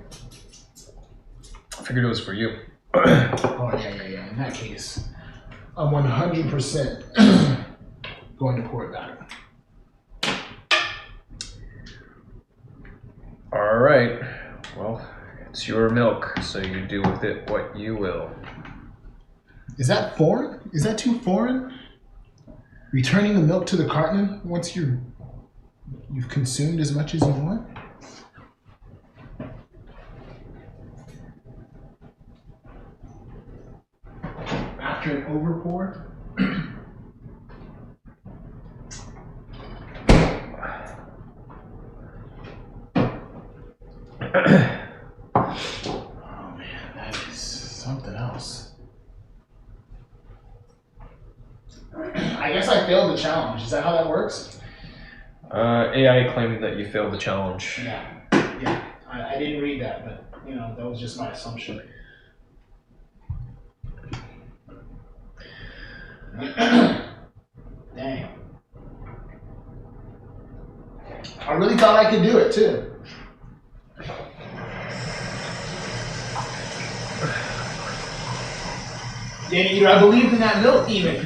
I figured it was for you. Oh, yeah. In that case, I'm 100% going to pour it back. All right. Well, it's your milk, so you do with it what you will. Is that foreign? Is that too foreign? Returning the milk to the carton once you've consumed as much as you want? After an overpour? Oh man, that is something else. I guess I failed the challenge. Is that how that works? AI claimed that you failed the challenge. Yeah. I didn't read that, but that was just my assumption. Dang. I really thought I could do it too. Yetieater, I believed in that milk even.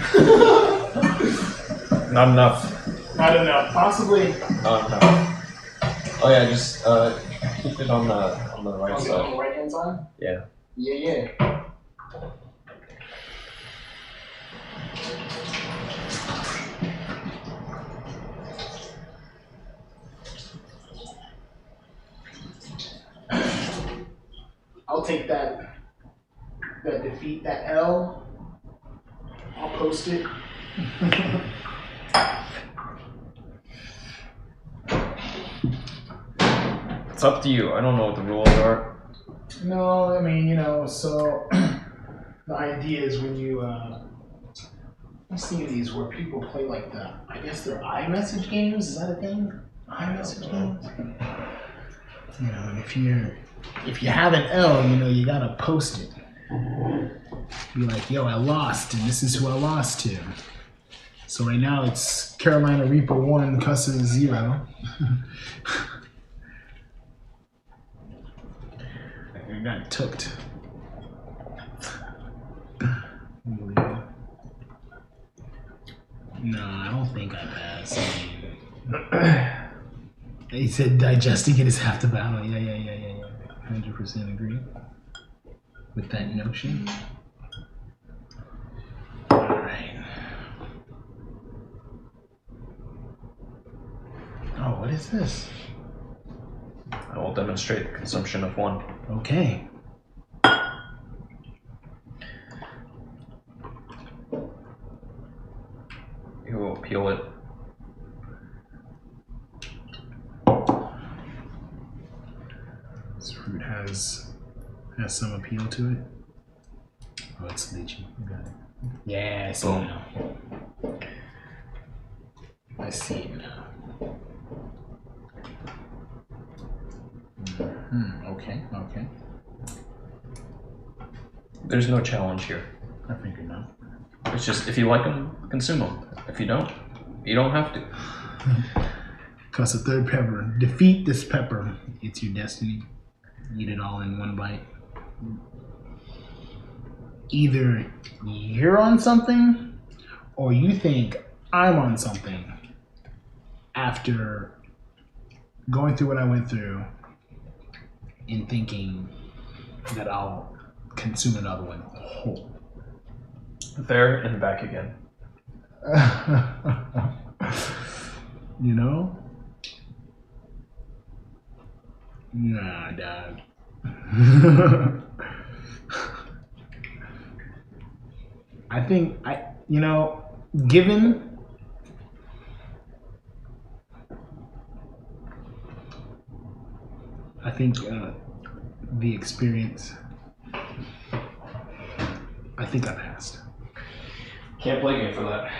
Not enough. Not enough. Possibly. Not enough. Oh yeah, just keep it on the right side. On the right hand side? Yeah. Yeah. I'll take that defeat, that L. I'll post it. It's up to you. I don't know what the rules are. No, I mean, so the idea is when you, I've seen these where people play like I guess they're iMessage games. Is that a thing? iMessage games? And if you have an L, you gotta post it. Be like, yo, I lost, and this is who I lost to. So right now it's Carolina Reaper 1, Kussah 0. I got tooked. No, I don't think I passed. He said digesting it is half the battle. Yeah. 100% agree with that notion. Alright. Oh, what is this? I will demonstrate the consumption of 1. Okay. You will peel it. This fruit has some appeal to it. Oh, it's lychee. You got it. Yeah, I see it now. I see it now. Okay. There's no challenge here. I figured not. It's just if you like them, consume them. If you don't, you don't have to. Cuss a third pepper. Defeat this pepper. It's your destiny. Eat it all in one bite. Either you're on something or you think I'm on something after going through what I went through and thinking that I'll consume another one whole. There and back again. Nah, dog. I think given the experience, I think I passed. Can't blame you for that.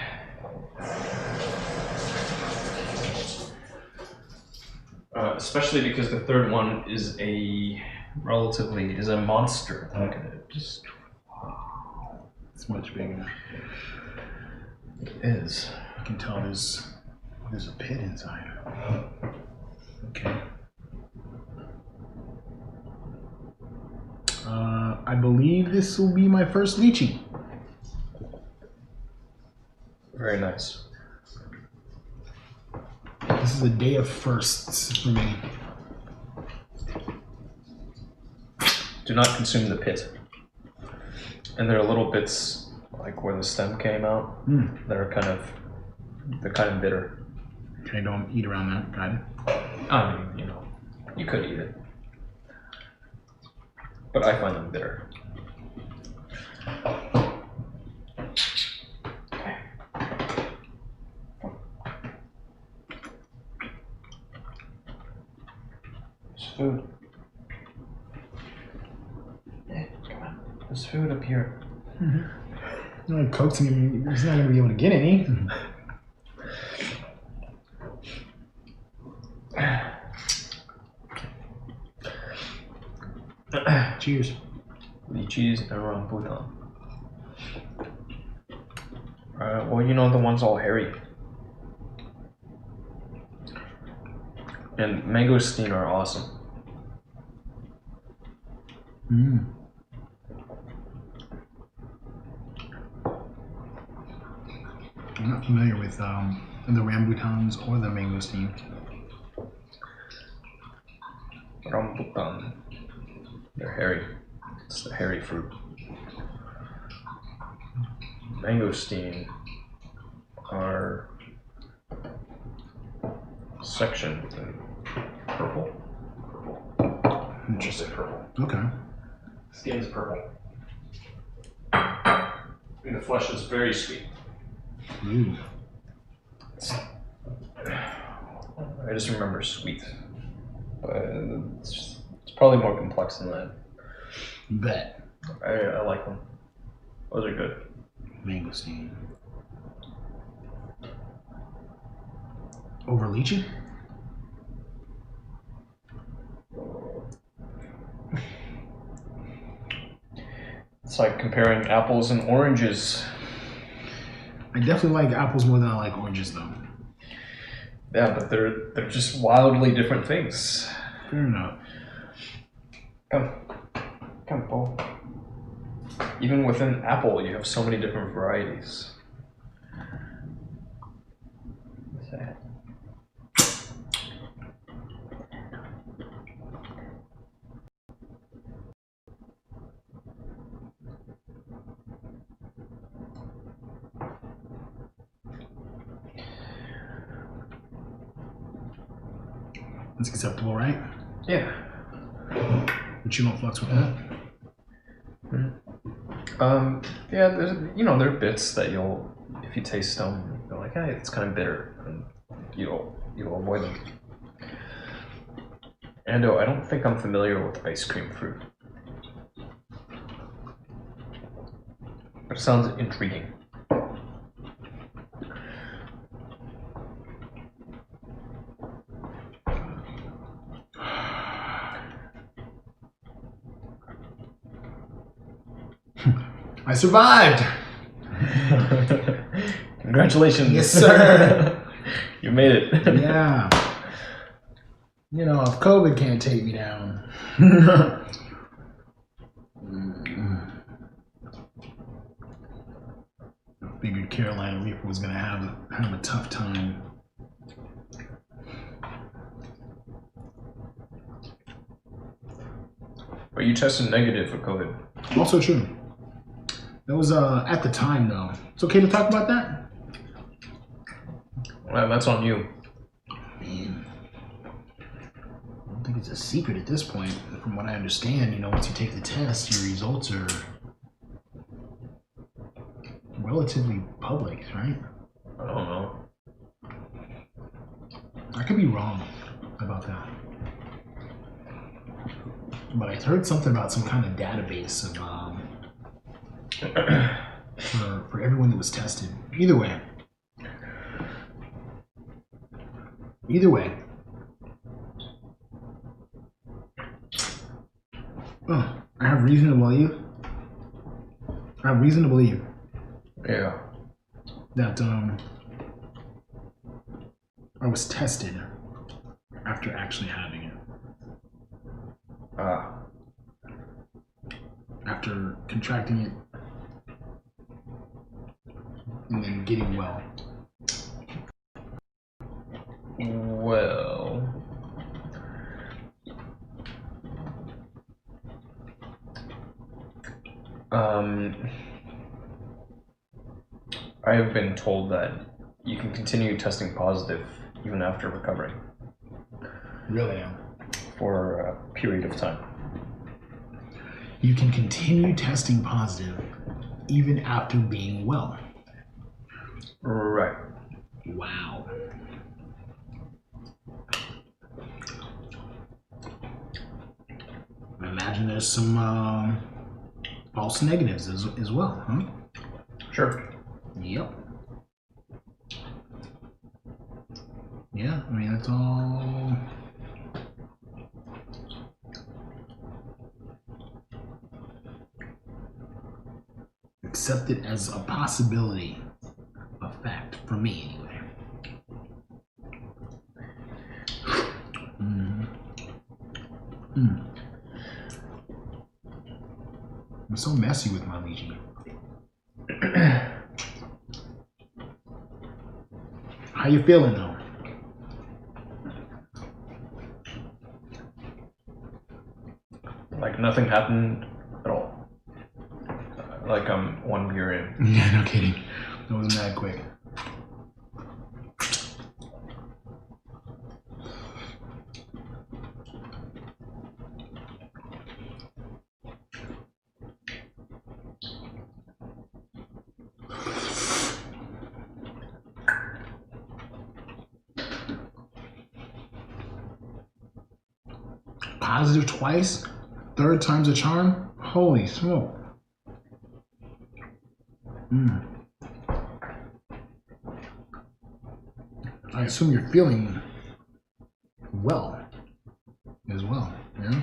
Especially because the third one is a monster. Look at it. Just It's much bigger. it is. I can tell there's a pit inside. Okay. I believe this will be my first lychee. Very nice. This is a day of firsts for me. Do not consume the pit. And there are little bits like where the stem came out that are kind of bitter. Okay, don't eat around that. Got it. I mean, you could eat it, but I find them bitter. Okay. There's food. Yeah, come on. There's food up here. No, coaxing him. He's not going to be able to get any. Cheers. Lychees and rambutan. Well, the one's all hairy. And mangosteen are awesome. I'm not familiar with the rambutans or the mangosteen. Rambutan. They're hairy. It's the hairy fruit. Mangosteen are sectioned in purple. Interesting. Purple. Okay. Skin's purple. And the flesh is very sweet. Ooh. I just remember sweet. But it's probably more complex than that. Bet. I like them. Those are good. Mangosteen. Over lychee? It's like comparing apples and oranges. I definitely like apples more than I like oranges, though. Yeah, but they're just wildly different things. Fair enough. Come, Paul. Even within apple, you have so many different varieties. What's that? That's acceptable, right? Yeah. But you don't flux with that? Yeah, there are bits that if you taste them, you're like, hey, it's kind of bitter, and you'll avoid them. Ando, I don't think I'm familiar with ice cream fruit. But it sounds intriguing. I survived! Congratulations. Yes, sir. You made it. Yeah. You know, if COVID can't take me down. I figured Carolina Reaper was going to have a tough time. But you tested negative for COVID. Also true. That was at the time, though. It's okay to talk about that? Well, that's on you. Man, I don't think it's a secret at this point. From what I understand, once you take the test, your results are relatively public, right? I don't know. I could be wrong about that. But I heard something about some kind of database of for everyone that was tested. Either way. Oh, I have reason to believe. Yeah. That I was tested after actually having it. After contracting it and then getting well. Well, I have been told that you can continue testing positive even after recovering. Really? For a period of time. You can continue testing positive even after being well. Right. Wow. I imagine there's some false negatives as well, huh? Sure. Yep. Yeah, I mean, that's all. Accepted as a possibility, a fact, for me anyway. I'm so messy with my lychee. How you feeling though? Like nothing happened at all. Like I'm 1 beer in. Yeah, no kidding. That wasn't that quick. Positive twice? Third time's a charm? Holy smoke. I assume you're feeling well as well, yeah?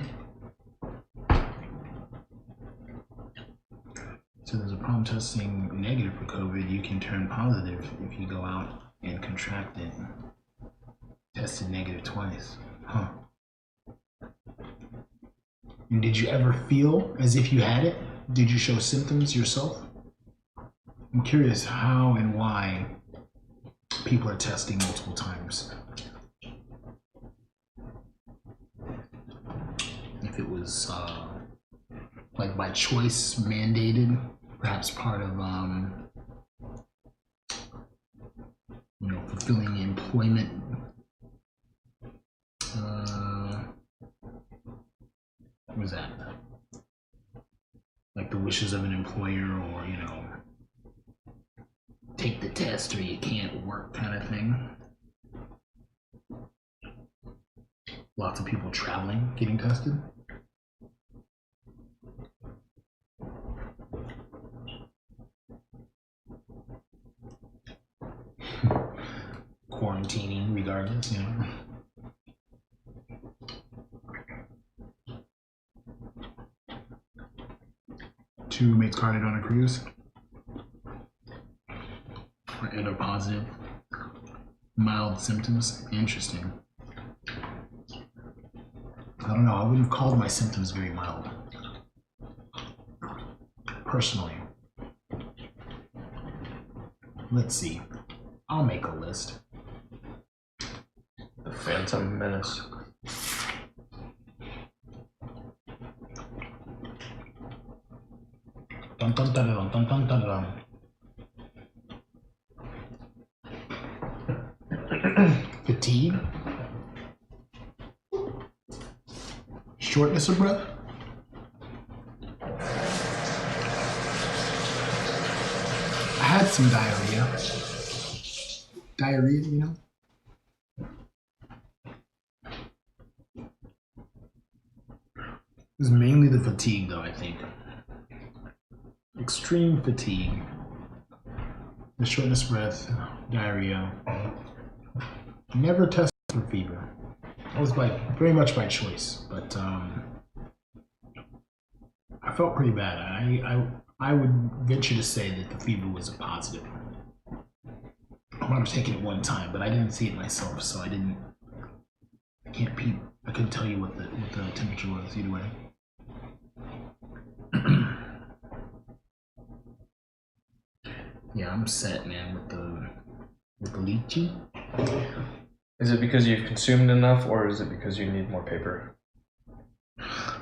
So there's a problem testing negative for COVID. You can turn positive if you go out and contract it. Tested negative twice. Huh. And did you ever feel as if you had it? Did you show symptoms yourself? I'm curious how and why people are testing multiple times. If it was like by choice mandated, perhaps part of fulfilling employment what was that? Like the wishes of an employer, or take the test or you can't work kind of thing. Lots of people traveling, getting tested. Quarantining regardless, Two roommates carded on a cruise and are positive. Mild symptoms. Interesting. I don't know. I wouldn't have called my symptoms very mild. Personally. Let's see. I'll make a list. The Phantom Menace. Dun, dun, dun, dun, dun, dun, dun, dun. Fatigue. Shortness of breath. I had some diarrhea. Diarrhea, It was mainly the fatigue, though, I think. Extreme fatigue. The shortness of breath, diarrhea. Never tested for fever. It was very much by choice, but I felt pretty bad. I would venture to say that the fever was a positive. I might have taken it one time, but I didn't see it myself, so I can't peep. I couldn't tell you what the temperature was either way. Yeah, I'm set, man, with the lychee. Is it because you've consumed enough, or is it because you need more paper? I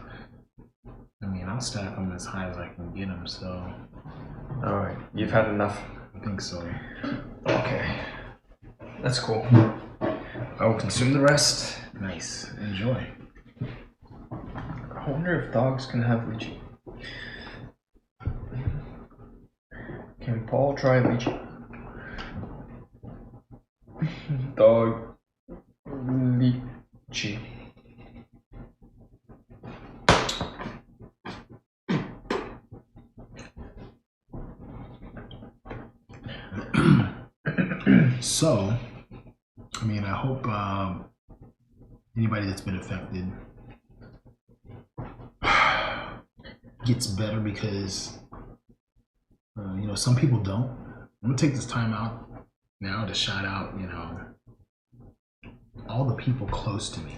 mean, I'll stack them as high as I can get them, so... Alright, you've had enough? I think so. Okay. That's cool. I will consume the rest. Nice. Enjoy. I wonder if dogs can have lychee. Can Paul try lychee? Dog lychee. So, I mean, I hope anybody that's been affected gets better, because some people don't. I'm gonna take this time out now to shout out, all the people close to me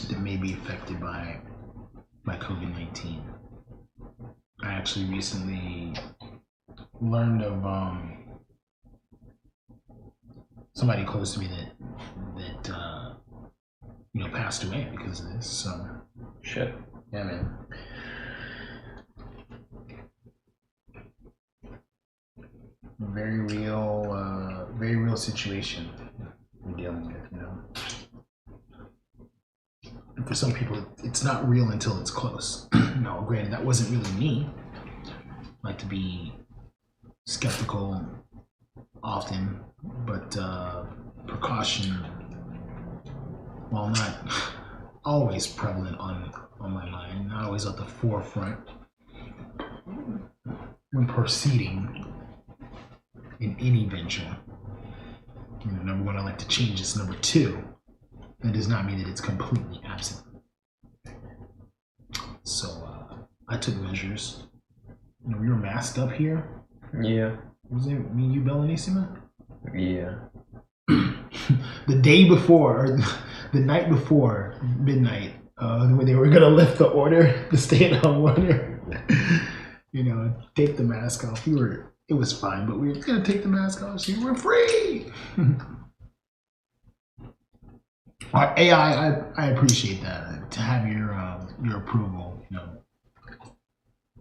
that may be affected by COVID-19. I actually recently learned of somebody close to me that passed away because of this. So shit. yeah, man. Very real situation we're dealing with, And for some people, it's not real until it's close. Now, granted, that wasn't really me. I like to be skeptical often, but precaution, while not always prevalent on my mind, not always at the forefront when proceeding in any venture. Number one, I like to change this. Number two, that does not mean that it's completely absent. So I took measures. We were masked up here. Yeah. Was it me, you, Bellanisima? Yeah. The day before, or the night before midnight, when they were gonna lift the order, the stay-at-home order, take the mask off. It was fine, but we were gonna take the mask off, so we're free. Our AI, I appreciate that. To have your approval,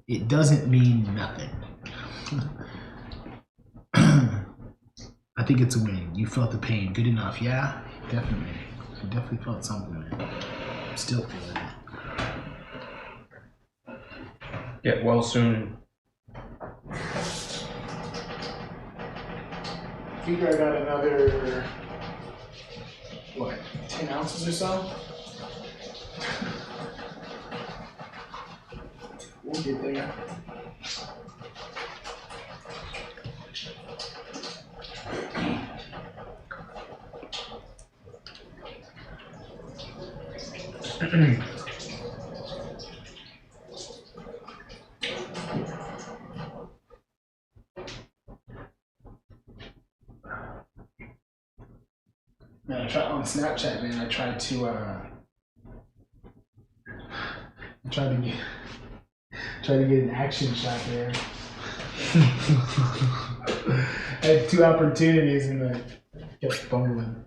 it doesn't mean nothing. I think it's a win. You felt the pain. Good enough. Yeah, definitely. I definitely felt something, man. I'm still feeling it. Get well soon. I figure I got another, 10 ounces or so? We'll get there. Man, I tried on Snapchat, man. I tried to get an action shot there. I had 2 opportunities and I kept fumbling.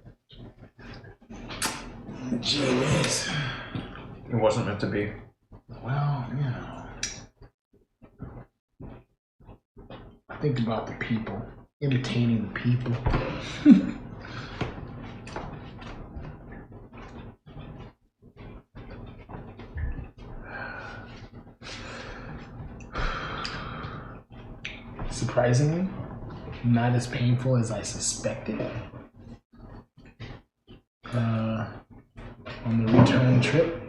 Gee whiz. It wasn't meant to be. Well, I think about the people, entertaining the people. Surprisingly, not as painful as I suspected. On the return trip.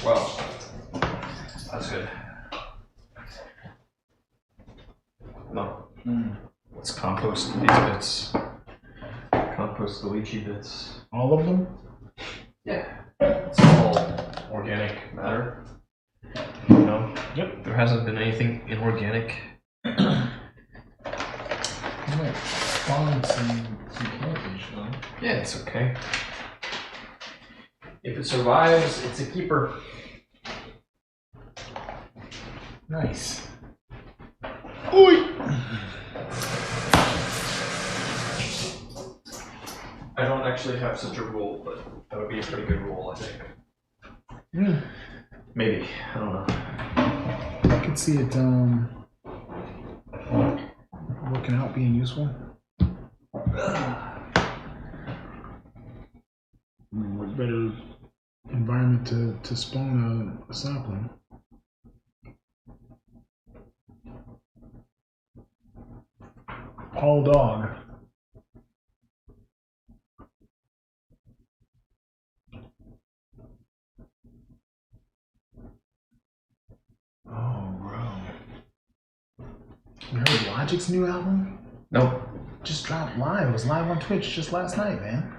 Well, that's good. No. Let's compost these bits. Compost the leachy bits. All of them? Yeah. It's all organic matter. Yep. There hasn't been anything inorganic. I might spawn some cabbage though. Yeah, it's okay. If it survives, it's a keeper. Nice. Oi! I don't actually have such a rule, but that would be a pretty good rule, I think. Maybe. I don't know. I could see it working out, being useful. What better environment to spawn a sapling? All dog. Oh, bro. You heard Logic's new album? Nope. Just dropped live. It was live on Twitch just last night, man.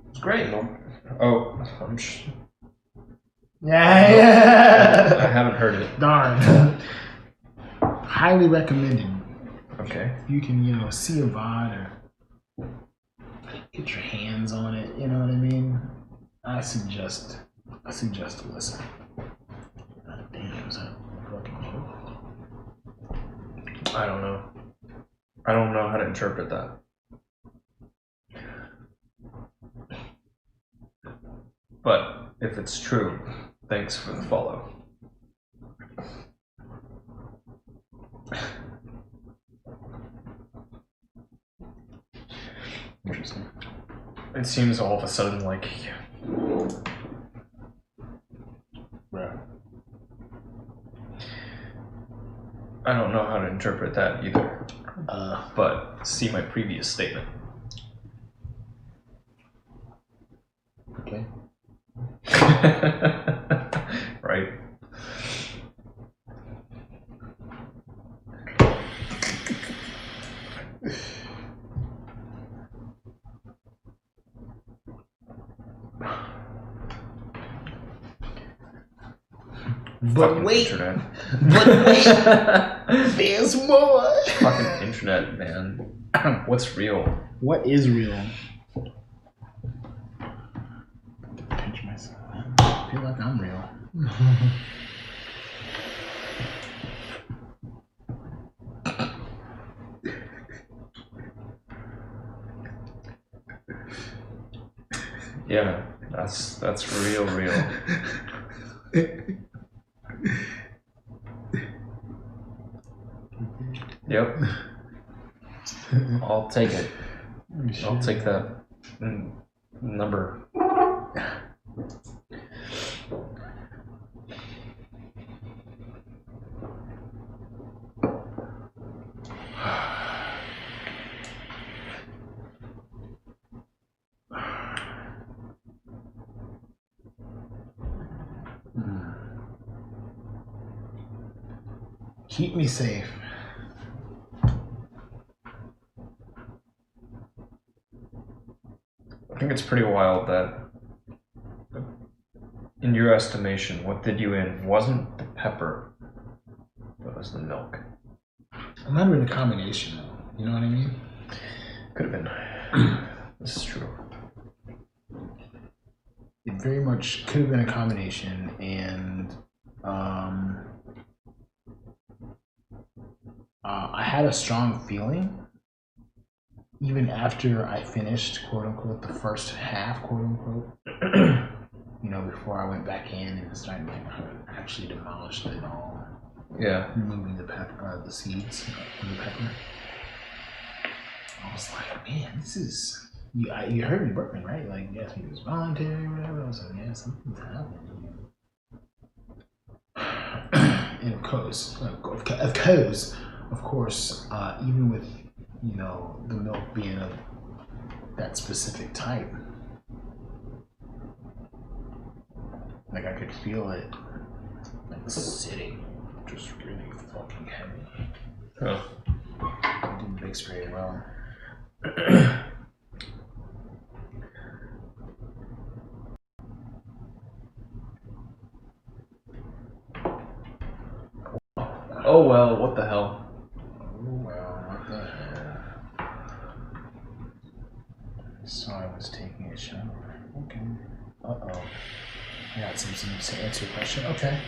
It's great. Oh, Yeah. I haven't heard it. Darn. Highly recommended. Okay. You can, see a VOD or get your hands on it. You know what I mean? I suggest to listen. God damn, is that a fucking joke? I don't know. I don't know how to interpret that. But if it's true, thanks for the follow. Interesting. It seems all of a sudden like... Right. I don't know how to interpret that either. But see my previous statement. Okay. Right? But Fucking wait, internet. but wait, there's more. Fucking internet, man. What's real? What is real? Pinch myself. I feel like I'm real. Yeah, that's real. Yep. I'll take it. I'll take that number. Keep me safe. I think it's pretty wild that, in your estimation, what did you in wasn't the pepper, but was the milk. It might have been a combination, though. You know what I mean? Could have been. This is true. It very much could have been a combination, and I had a strong feeling, even after I finished, quote unquote, the first half, quote unquote. You know, before I went back in and started like actually demolished it all. Yeah. Removing the pepper, the seeds from the pepper. I was like, man, this is. You heard me burping, right? Like, yes, he was voluntary or whatever. I was like, yeah, something's happening. And of course, even with, you know, the milk being of that specific type, like I could feel it, like sitting, just really fucking heavy. Oh. It didn't mix very well. Oh well, what the hell? Oh well, what the hell? So I was taking a shower. Okay. Uh-oh. I got some to answer your question. Okay.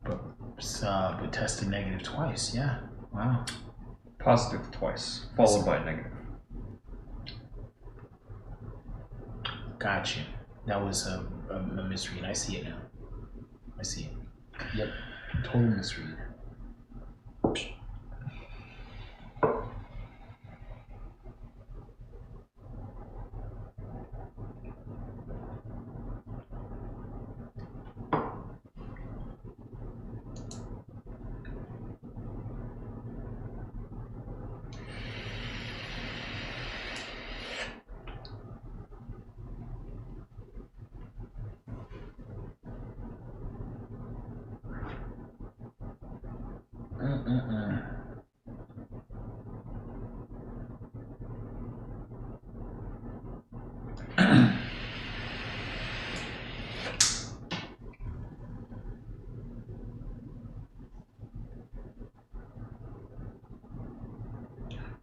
But tested negative twice. Yeah. Wow. Positive twice, followed by negative. Got you. That was a misread. I see it now. I see it. Yep. Total misread.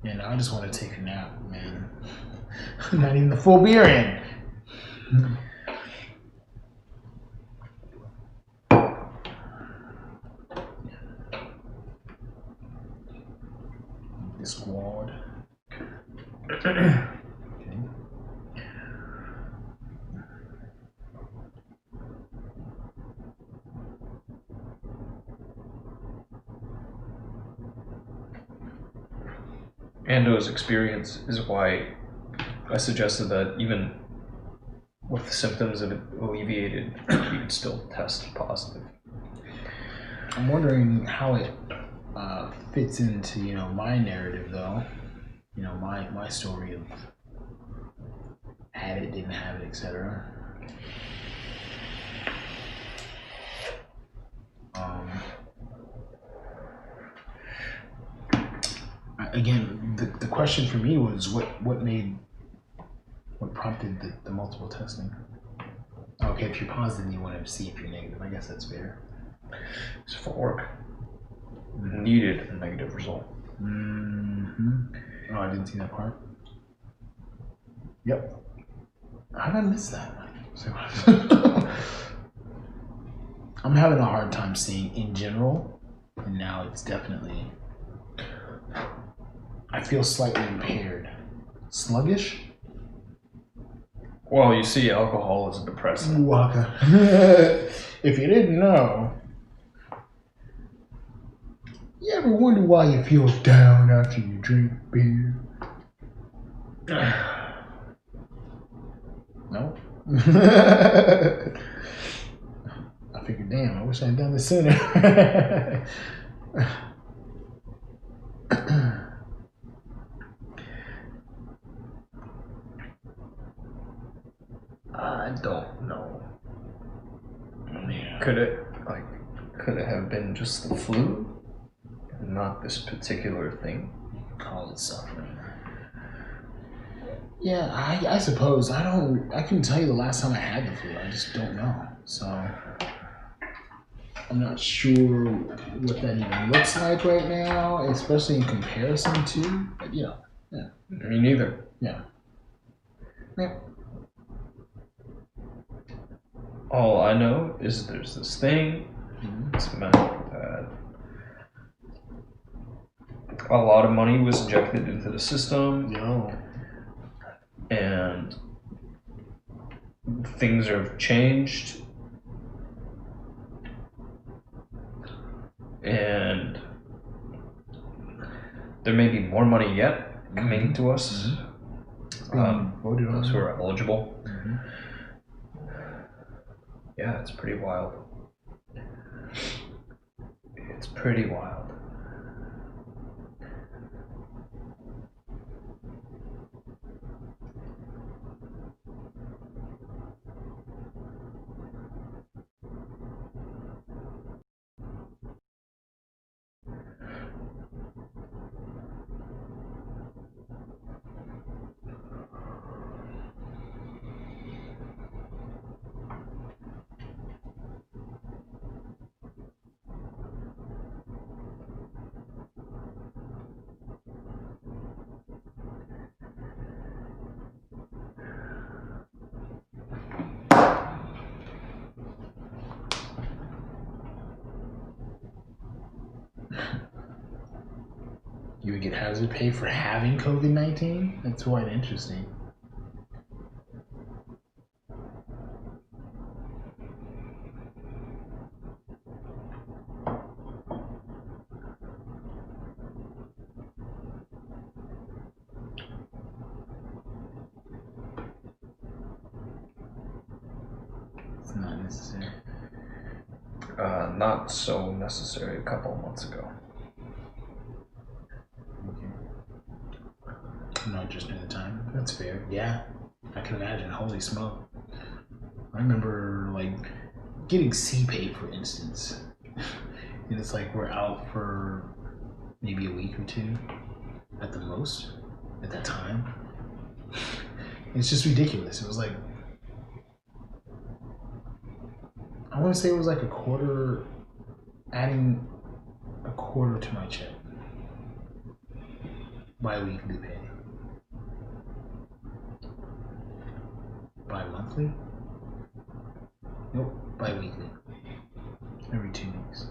Yeah, now I just want to take a nap, man. I'm not even the full beer in. Ando's experience is why I suggested that even with the symptoms of it alleviated, you could still test positive. I'm wondering how it fits into, my narrative, though. My story of had it, didn't have it, etc. Again, the question for me was what prompted the multiple testing? Okay, if you're positive, you want to see if you're negative. I guess that's fair. It's for work. Needed a negative result. Mm-hmm. Oh, I didn't see that part. Yep. How did I miss that? I'm having a hard time seeing in general, and now it's definitely. I feel slightly impaired. Sluggish? Well, you see, alcohol is a depressant. Waka. If you didn't know, you ever wonder why you feel down after you drink beer? No? I figured, damn, I wish I had done this sooner. I don't know. Could it have been just the flu, and not this particular thing? Call it suffering. Yeah, I suppose. I couldn't tell you the last time I had the flu. I just don't know. So I'm not sure what that even looks like right now, especially in comparison to, but yeah. Me neither. Yeah. All I know is there's this thing. It's meant that a lot of money was injected into the system. Yo. And things have changed. And there may be more money yet coming to us. Voted on. Those who are eligible. Mm-hmm. Yeah, it's pretty wild. It's pretty wild. You would get hazard pay for having COVID-19? That's quite interesting. It's not necessary. Not so necessary a couple of months ago. Not just during the time. That's fair. Yeah, I can imagine. Holy smoke! I remember getting CPAP, for instance, and it's like we're out for maybe a week or two at the most at that time. It's just ridiculous. It was like I want to say it was like a quarter, adding a quarter to my check. Bi-weekly pay. Bi-monthly? Nope, bi-weekly. Every 2 weeks.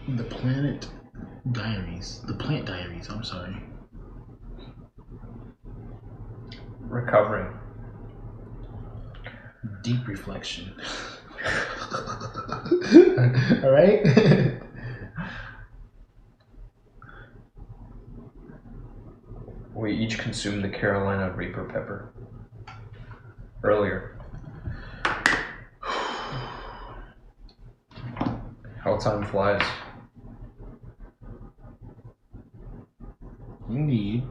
The plant diaries, I'm sorry. Recovering. Deep reflection. All right. We each consumed the Carolina Reaper pepper earlier. How time flies. Indeed.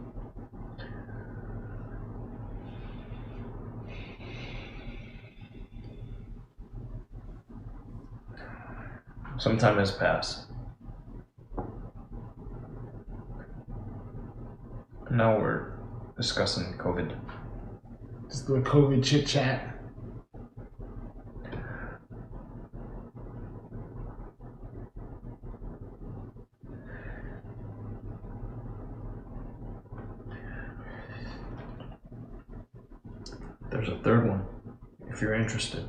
Some time has passed. Now we're discussing COVID. Just the COVID chit chat. There's a third one, if you're interested.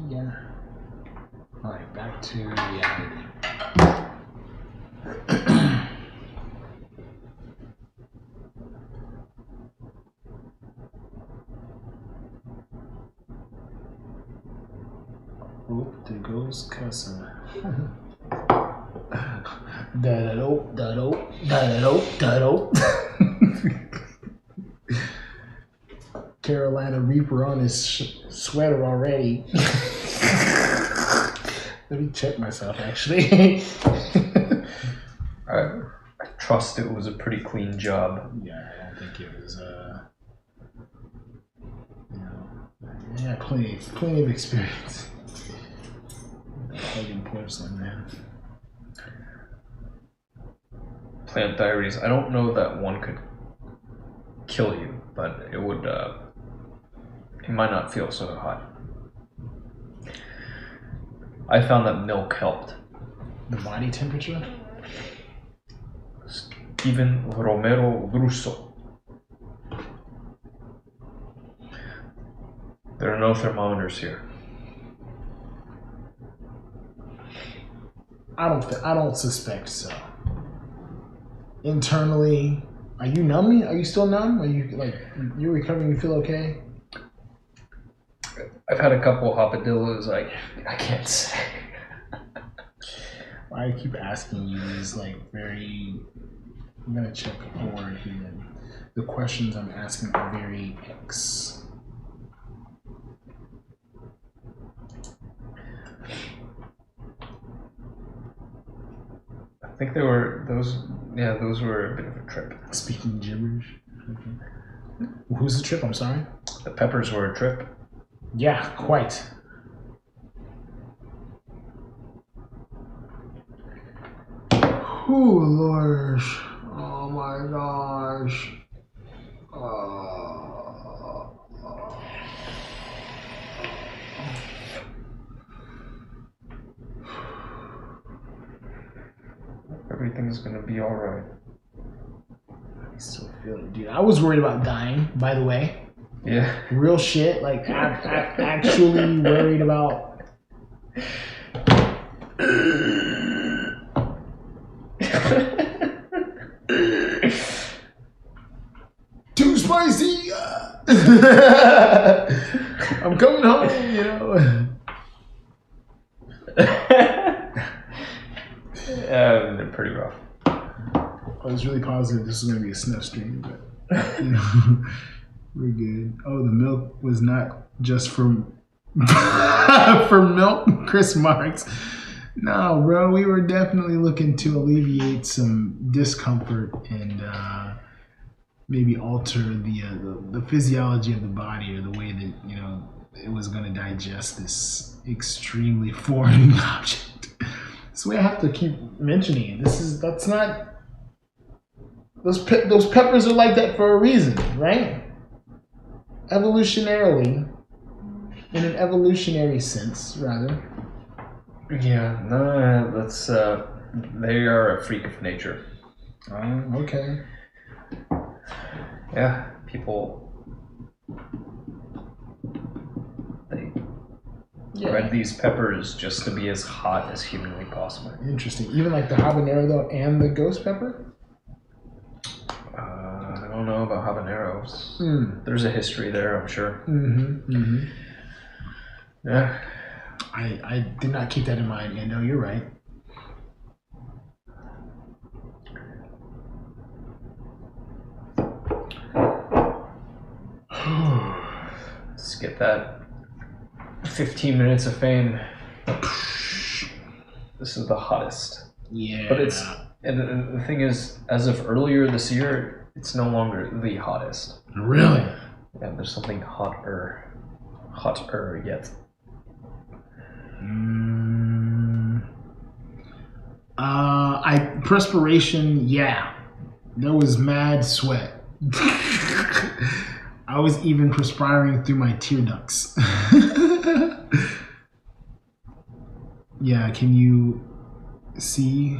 Yeah. All right, back to reality. Oop, there goes Kussah. Da-da-dope, da-dope, da-da-dope, da-dope. Carolina Reaper on his sweater already. Let me check myself, actually. I trust it was a pretty clean job. Yeah, I don't think it was, yeah, plenty of experience. Hugging porcelain, man. Plant diaries. I don't know that one could kill you, but it would, it might not feel so hot. I found that milk helped. The body temperature? Steven Romero Russo. There are no thermometers here. I don't suspect so. Internally, are you numb? Are you still numb? Are you you're recovering? You feel okay? I've had a couple hopadillos. I can't say. I keep asking you these very. I'm gonna check a word here. The questions I'm asking are very X. I think they were those. Yeah, those were a bit of a trip. Speaking gibberish. Okay. Who's the trip? I'm sorry. The peppers were a trip. Yeah, quite. Oh Lord! Oh my gosh! Everything's gonna be all right. I still feel it, dude. I was worried about dying. By the way. Yeah. Real shit. I'm actually worried about. Too spicy. I'm coming home. They're pretty rough. I was really positive this was gonna be a snuff stream, but we're good. Oh, the milk was not just for milk, Chris Marks. No, bro, we were definitely looking to alleviate some discomfort and maybe alter the physiology of the body or the way that it was going to digest this extremely foreign object. That's the way I have to keep mentioning it. That's not. Those peppers are like that for a reason, right? Evolutionarily, in an evolutionary sense, rather. Yeah, no, that's they are a freak of nature. Okay. Yeah, people they bred these peppers just to be as hot as humanly possible. Interesting. Even like the habanero though, and the ghost pepper. I don't know about habaneros. There's a history there, I'm sure. Yeah. I did not keep that in mind, and no, you're right. Let's get that 15 minutes of fame. This is the hottest. Yeah. But it's, and the thing is, as of earlier this year, it's no longer the hottest. Really? Yeah, there's something hotter yet. Perspiration, yeah. There was mad sweat. I was even perspiring through my tear ducts. Yeah, can you see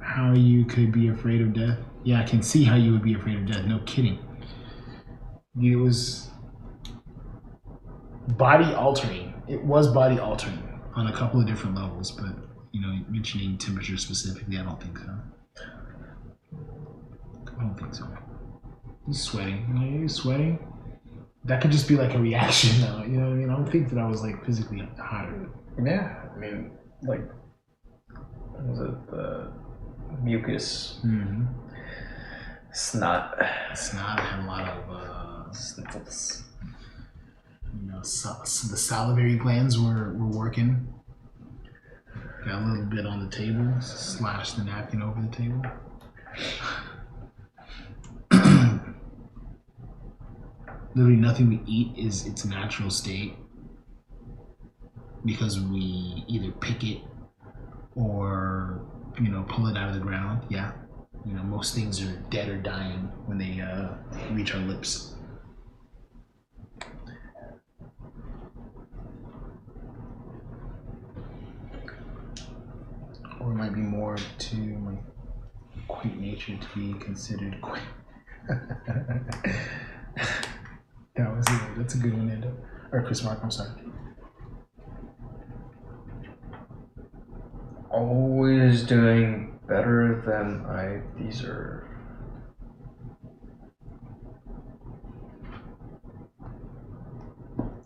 how you could be afraid of death? Yeah, I can see how you would be afraid of death. No kidding. It was body altering. It was body altering on a couple of different levels, but mentioning temperature specifically, I don't think so. He's sweating. He's sweating. That could just be like a reaction, though. You know what I mean? I don't think that I was like physically hotter. Yeah, I mean, like, what was it, the mucus, snot. Snot had a lot of sniffles. The salivary glands were working. Got a little bit on the table. Slashed the napkin over the table. Literally nothing we eat is its natural state because we either pick it or pull it out of the ground. Yeah, most things are dead or dying when they reach our lips. Or it might be more to my quaint nature to be considered quaint. That's a good one, Nando. Or Chris Mark, I'm sorry. Always doing better than I deserve.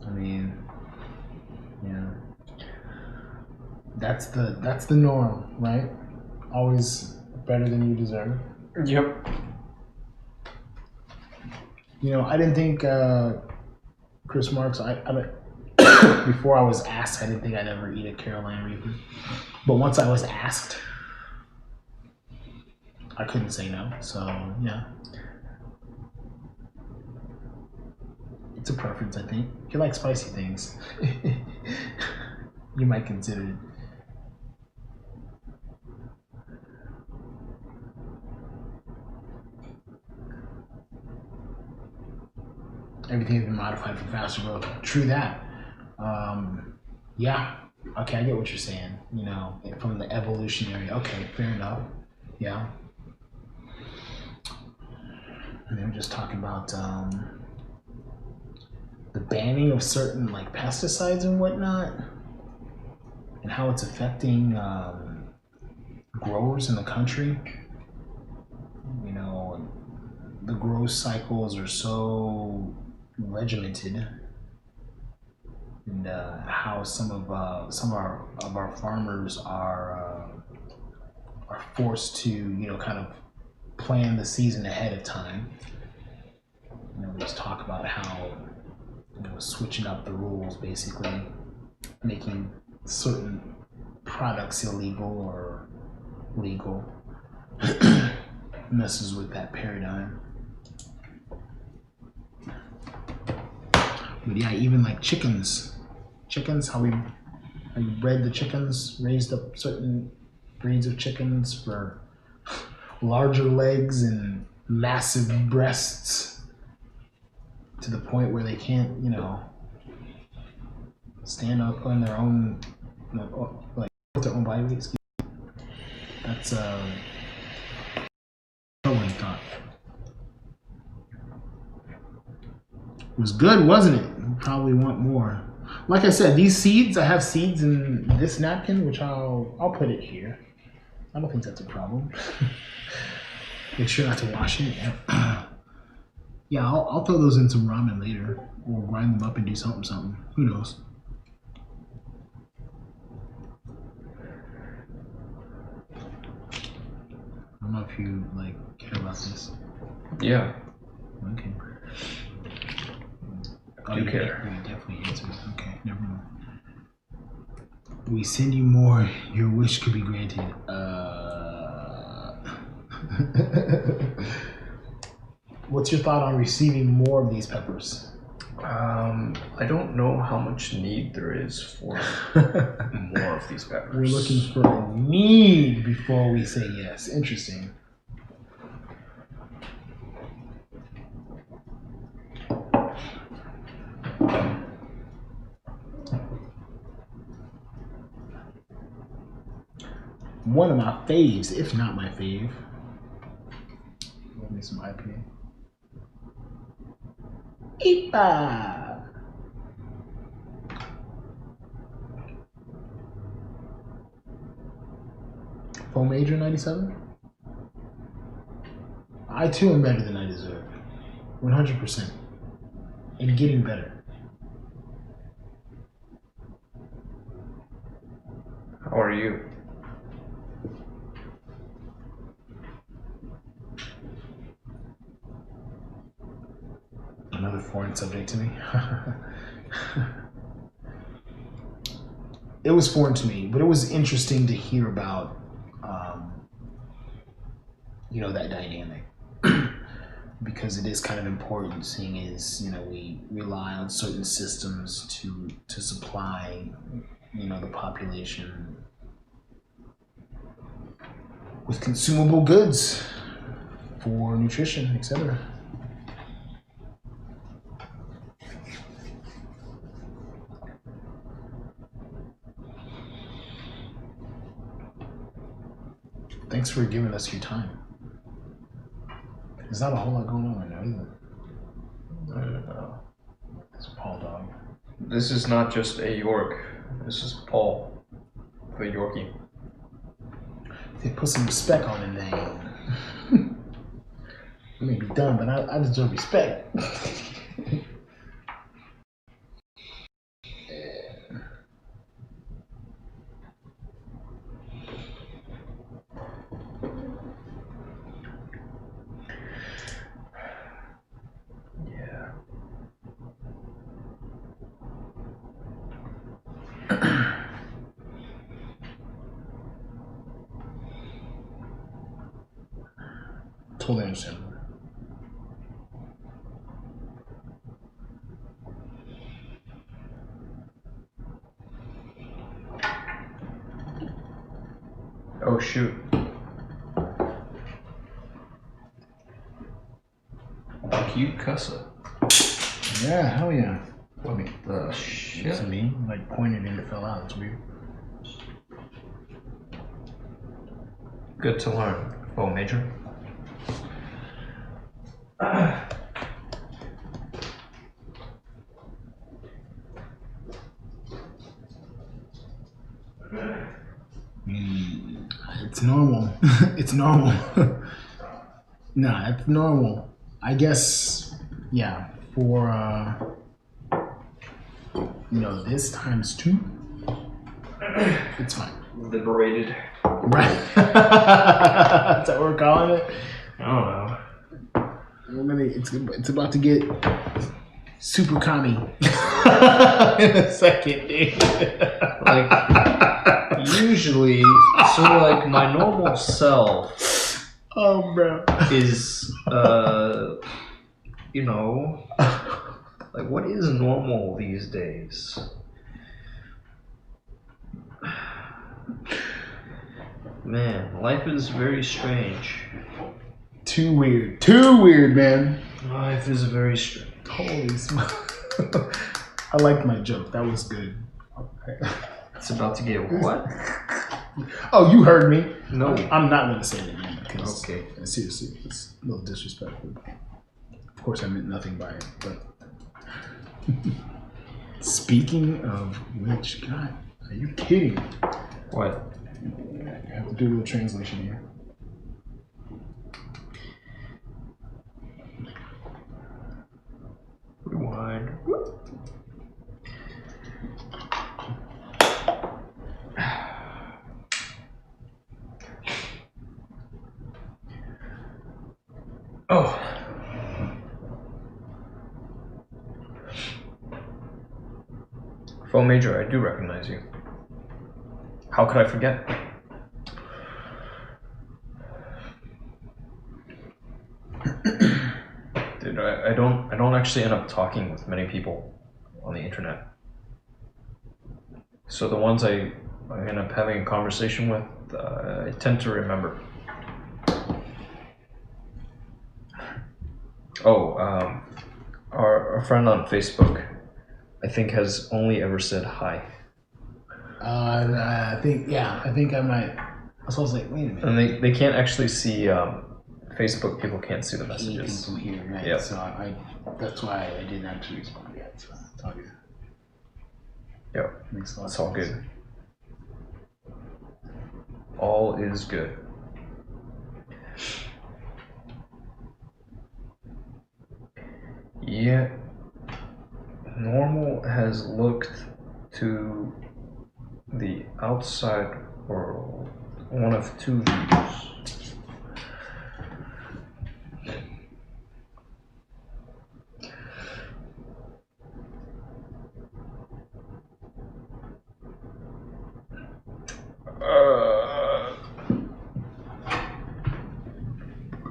I mean, yeah. That's the norm, right? Always better than you deserve. Yep. I didn't think Chris Marks. Before I was asked, I didn't think I'd ever eat a Carolina Reaper. But once I was asked, I couldn't say no. So yeah, it's a preference. I think if you like spicy things, you might consider it. Everything has been modified for faster growth. True that. Yeah. Okay, I get what you're saying. From the evolutionary. Okay, fair enough. Yeah. And then we're just talking about the banning of certain like pesticides and whatnot, and how it's affecting growers in the country. The growth cycles are so regimented, and how some of our farmers are forced to kind of plan the season ahead of time. We just talk about how switching up the rules, basically making certain products illegal or legal, messes with that paradigm. But yeah, even like chickens, how we bred the chickens, raised up certain breeds of chickens for larger legs and massive breasts. to the point where they can't, stand up on their own, like with their own body weight. Excuse me. That's troubling thought. It was good, wasn't it? You probably want more. Like I said, these seeds, I have seeds in this napkin, which I'll put it here. I don't think that's a problem. Make sure not to wash it. Yeah, I'll throw those in some ramen later, or grind them up and do something. Who knows? I don't know if you care about this. Yeah. Okay. Do you care? You definitely answered. Okay, never mind. We send you more. Your wish could be granted. What's your thought on receiving more of these peppers? I don't know how much need there is for more of these peppers. We're looking for a need before we say yes. Interesting. One of my faves, if not my fave. Love me some IPA. Eepa! Foam Major 97? I too am better than I deserve. 100%. And getting better. How are you? Another foreign subject to me. It was foreign to me, but it was interesting to hear about, that dynamic. Because it is kind of important, seeing as, we rely on certain systems to supply, the population with consumable goods for nutrition, etc. Thanks for giving us your time. There's not a whole lot going on right now, is there? I don't know. It's Paul Dog. This is not just a York. This is Paul, the Yorkie. They put some respect on the name. I may be dumb, but I deserve respect. Totally understand. Oh shoot. Cute Kussah. Yeah, hell yeah. What the shit? It's me, pointed and it fell out. It's weird. Good to learn. Oh, Major. It's normal. It's normal. Nah, it's normal. I guess, yeah, for, this times 2, it's fine. Liberated. Right. That's what we're calling it? I don't know. It's about to get super commie in a second, dude. Usually, so my normal self bro. is, what is normal these days? Man, life is very strange. Too weird, man. Life is very strange. Holy smoke. I liked my joke. That was good. It's about to get what? Oh, you heard me. No. I'm not going to say it again because Okay. seriously, it's a little disrespectful. Of course, I meant nothing by it, but speaking of which, God, are you kidding? What? I have to do a little translation here. Rewind. Oh. Phone Major, I do recognize you. How could I forget? Dude, I don't actually end up talking with many people on the internet. So the ones I end up having a conversation with, I tend to remember. Oh, our friend on Facebook, I think, has only ever said hi. I think I might. So I was like, wait a minute. And they can't actually see, Facebook people can't see the messages. People here, right? Yep. So that's why I didn't actually respond yet. So it's all good. Yep, Makes a lot of it's all sense. good. All is good. Yeah, Normal has looked to the outside world one of two views.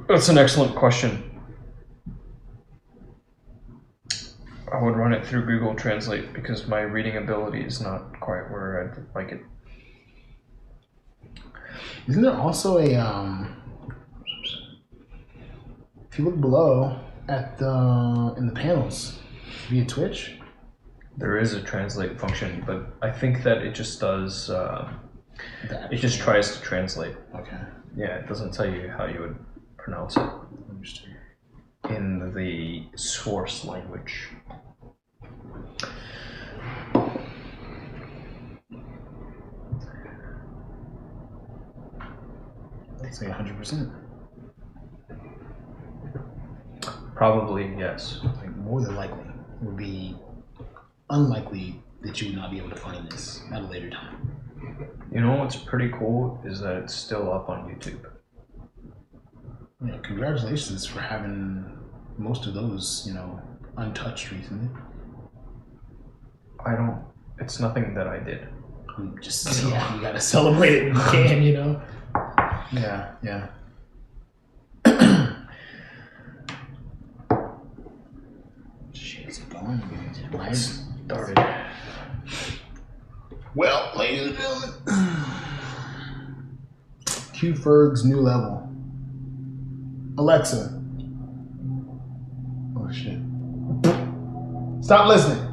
That's an excellent question. I would run it through Google Translate because my reading ability is not quite where I'd like it. Isn't there also a if you look below at in the panels via Twitch? There is a translate function, but I think that it just does. It just tries to translate. Okay. Yeah, it doesn't tell you how you would pronounce it Understood. in the source language. I'd say 100%. Probably yes. Like more than likely, it would be unlikely that you would not be able to find this at a later time. You know what's pretty cool is that it's still up on YouTube. Yeah, congratulations for having most of those, untouched recently. It's nothing that I did. Just you gotta celebrate it when you can, Yeah. Shit, is it going? Right? Started. Well, ladies and gentlemen, Q Ferg's new level. Alexa. Oh shit. Stop listening.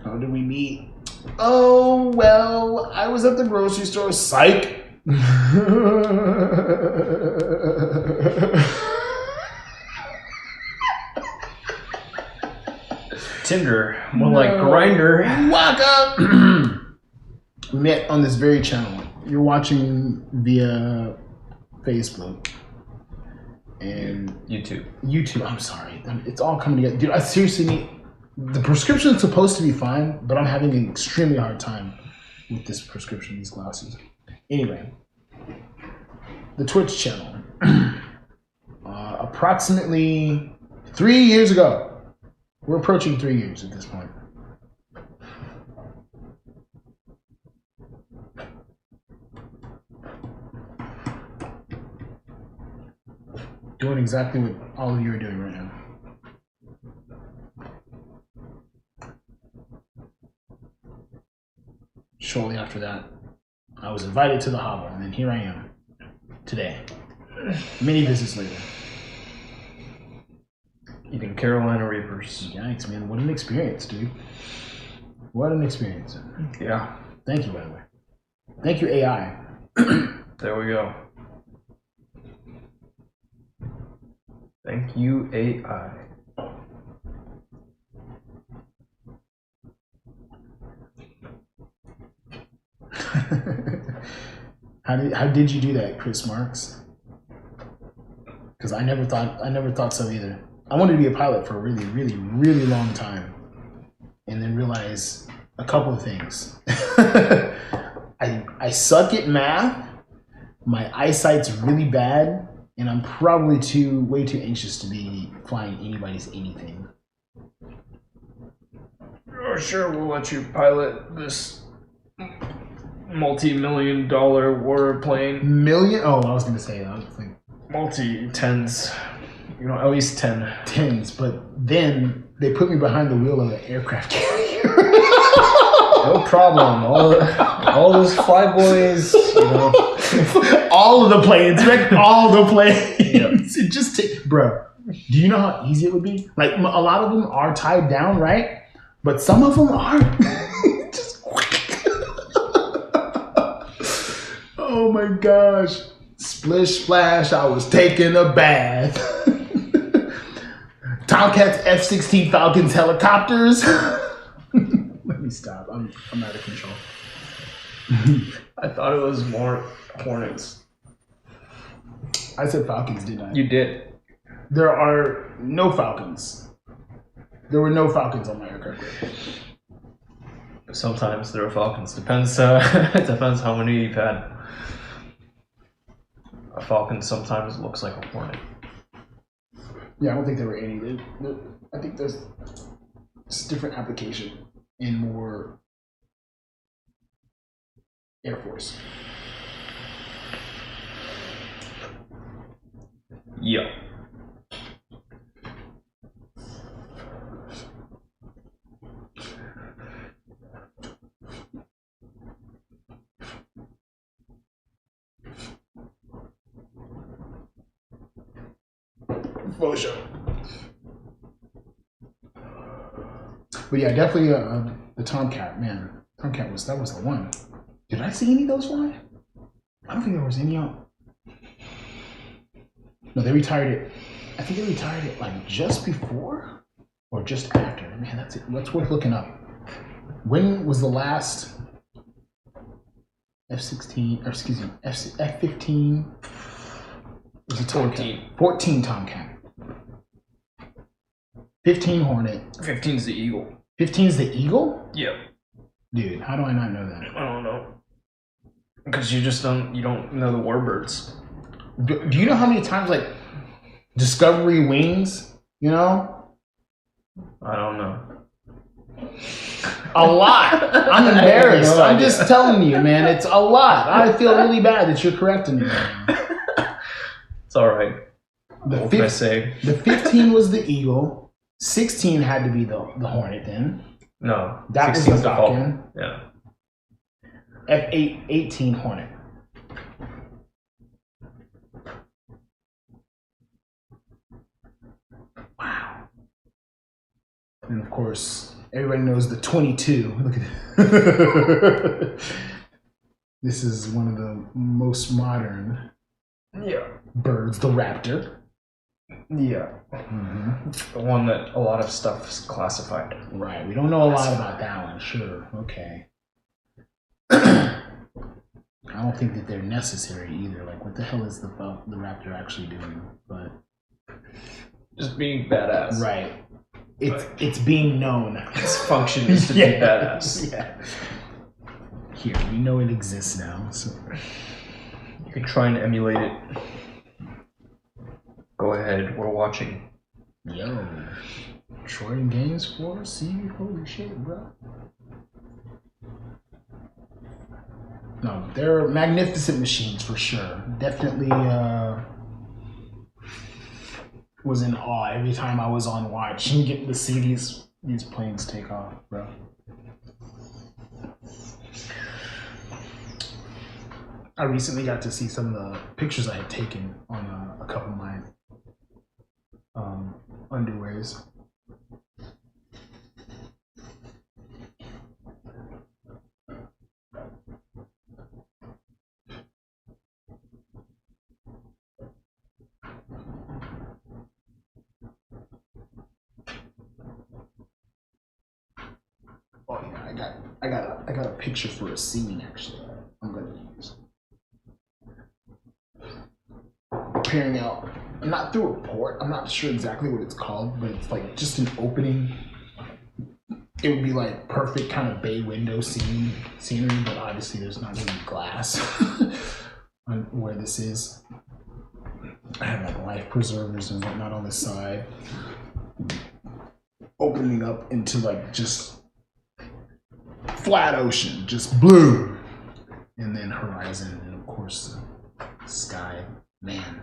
How did we meet? Oh, well, I was at the grocery store. Psych. Tinder, more like Grindr. Waka. We met on this very channel. You're watching via Facebook and YouTube. I'm sorry. It's all coming together. Dude, I seriously need... The prescription's supposed to be fine, but I'm having an extremely hard time with this prescription, these glasses. Anyway, the Twitch channel. Approximately 3 years ago. We're approaching 3 years at this point. Doing exactly what all of you are doing right now. Shortly after that, I was invited to the hovel, and then here I am today. Many visits later. Eating Carolina Reapers. Yikes, man. What an experience, dude. What an experience. Yeah. Thank you, by the way. Thank you, AI. There we go. Thank you, AI. How did you do that, Chris Marks? Because I never thought so either. I wanted to be a pilot for a really, really, really long time, and then realize a couple of things. I suck at math. My eyesight's really bad, and I'm probably way too anxious to be flying anybody's anything. Oh, sure, we'll let you pilot this multi-million-dollar warplane. Million? Oh, I was gonna say that. I was like Multi-tens. You know, at least 10. tens, but then they put me behind the wheel of an aircraft carrier. No problem. All those flyboys, you know. All of the planes, Rick. All the planes. Yep. It just bro. Do you know how easy it would be? Like a lot of them are tied down, right? But some of them aren't. Just. Oh my gosh! Splish splash! I was taking a bath. Tomcats, F-16 Falcons, helicopters. Let me stop. I'm out of control. I thought it was more Hornets. I said Falcons, didn't I? You did. There are no Falcons. There were no Falcons on my aircraft. Sometimes there are Falcons. Depends. It depends how many you've had. A Falcon sometimes looks like a Hornet. Yeah, I don't think there were any. I think there's just different application and more Air Force. Yeah. For sure. But yeah, definitely the Tomcat, man. Tomcat was the one. Did I see any of those fly? I don't think there was any on. No, they retired it. I think they retired it like just before or just after. Man, that's worth looking up. When was the last F-16, or excuse me, F-15? Was it 14. 14 Tomcat. 15 Hornet. 15's the Eagle. 15's the Eagle? Yep. Dude, how do I not know that? I don't know. Because you don't know the warbirds. Do you know how many times, like, Discovery wings, you know? I don't know. A lot. I'm embarrassed. No I'm idea. just telling you, man. It's a lot. I feel really bad that you're correcting me right now. It's alright. What can I say? The 15 was the Eagle. 16 had to be the Hornet then. No. That was 16's the Falcon. Yeah. F8, 18 Hornet. Wow. And of course, everybody knows the 22. Look at it. This is one of the most modern birds, the raptor. Yeah. Mm-hmm. The one that a lot of stuff is classified. Right. We don't know a lot about that one. Sure. Okay. I don't think that they're necessary either. Like, what the hell is the raptor actually doing? But Just being badass. right. It's being known. Its function is to be badass. Yeah. Here, we know it exists now, so You can try and emulate it. Go ahead, we're watching. yo, Troy Games Floor, see, holy shit, bro. No, they're magnificent machines for sure. Definitely was in awe every time I was on watch and get to see these planes take off, bro. I recently got to see some of the pictures I had taken on a couple of my underwears. Oh yeah, I got a picture for a scene actually. I'm gonna use. Peering out, not through a port. I'm not sure exactly what it's called, but it's like just an opening. It would be like perfect kind of bay window scenery, but obviously there's not any glass on where this is. I have like life preservers and whatnot on the side, opening up into like just flat ocean, just blue, and then horizon, and of course the sky. Man,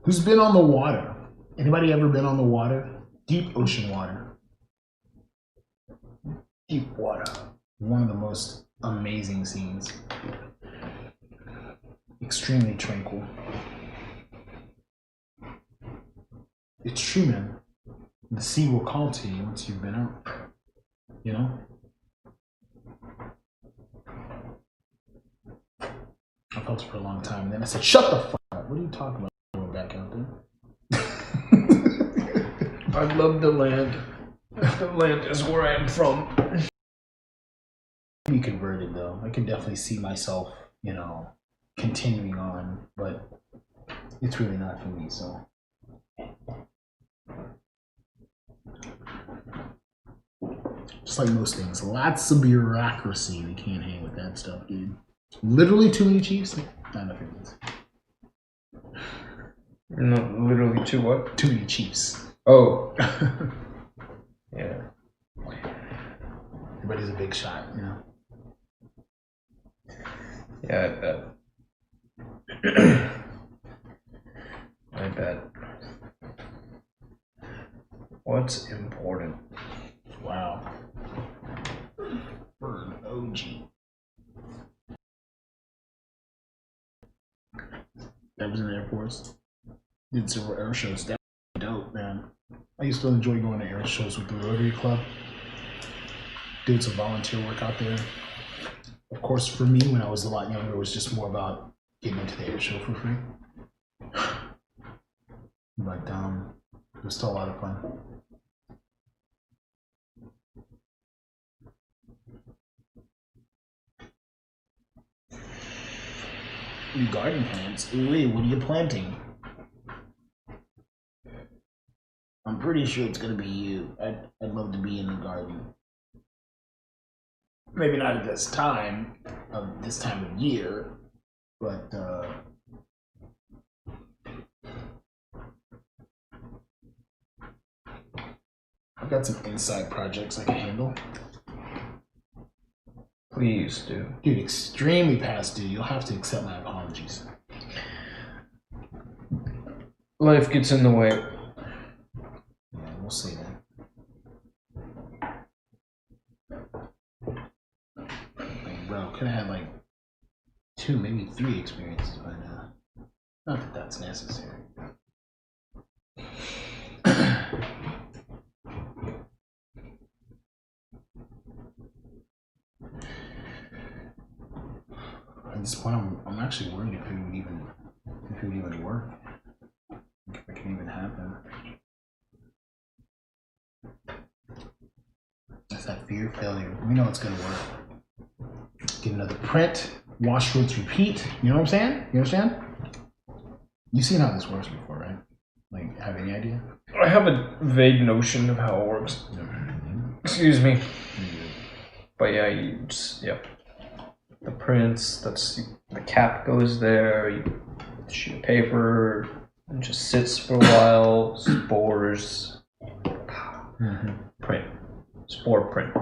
who's been on the water? Anybody ever been on the water? Deep ocean water. Deep water. One of the most amazing scenes. Extremely tranquil. It's true, man. The sea will call to you once you've been out. You know? I felt it for a long time. And then I said, shut the fuck up. What are you talking about? Going back out there. I love the land. The land is where I am from. Be converted though. I can definitely see myself, you know, continuing on, but it's really not for me, so. Just like most things, lots of bureaucracy. We can't hang with that stuff, dude. Literally too many chiefs? Not enough Indians. No, literally too what? Too many chiefs. Oh. Yeah. Everybody's a big shot, you know? Yeah, I bet. I bet. What's important? Wow. Bird OG. That was in the Air Force. Did several air shows. That was dope, man. I used to enjoy going to air shows with the Rotary Club. Did some volunteer work out there. Of course, for me, when I was a lot younger, it was just more about getting into the air show for free. But it was still a lot of fun. New garden plants? Ooh, what are you planting? I'm pretty sure it's gonna be you. I'd love to be in the garden. Maybe not at this time of year, but I've got some inside projects I can handle. Please do. Dude, extremely past due. You'll have to accept my apologies. Life gets in the way. Yeah, we'll see that. Like, bro, could have had like 2, maybe 3 experiences by now. Not that that's necessary. At this point, I'm actually worried if it would even work. If it can even happen. That's that fear of failure. We know it's gonna work. Get another print, wash, rinse, repeat. You know what I'm saying? You understand? You've seen how this works before, right? Like, have any idea? I have a vague notion of how it works. Excuse me. But yeah, you just, yep. The prints, the cap goes there, you put the sheet of paper, and just sits for a while, spores, print, spore print.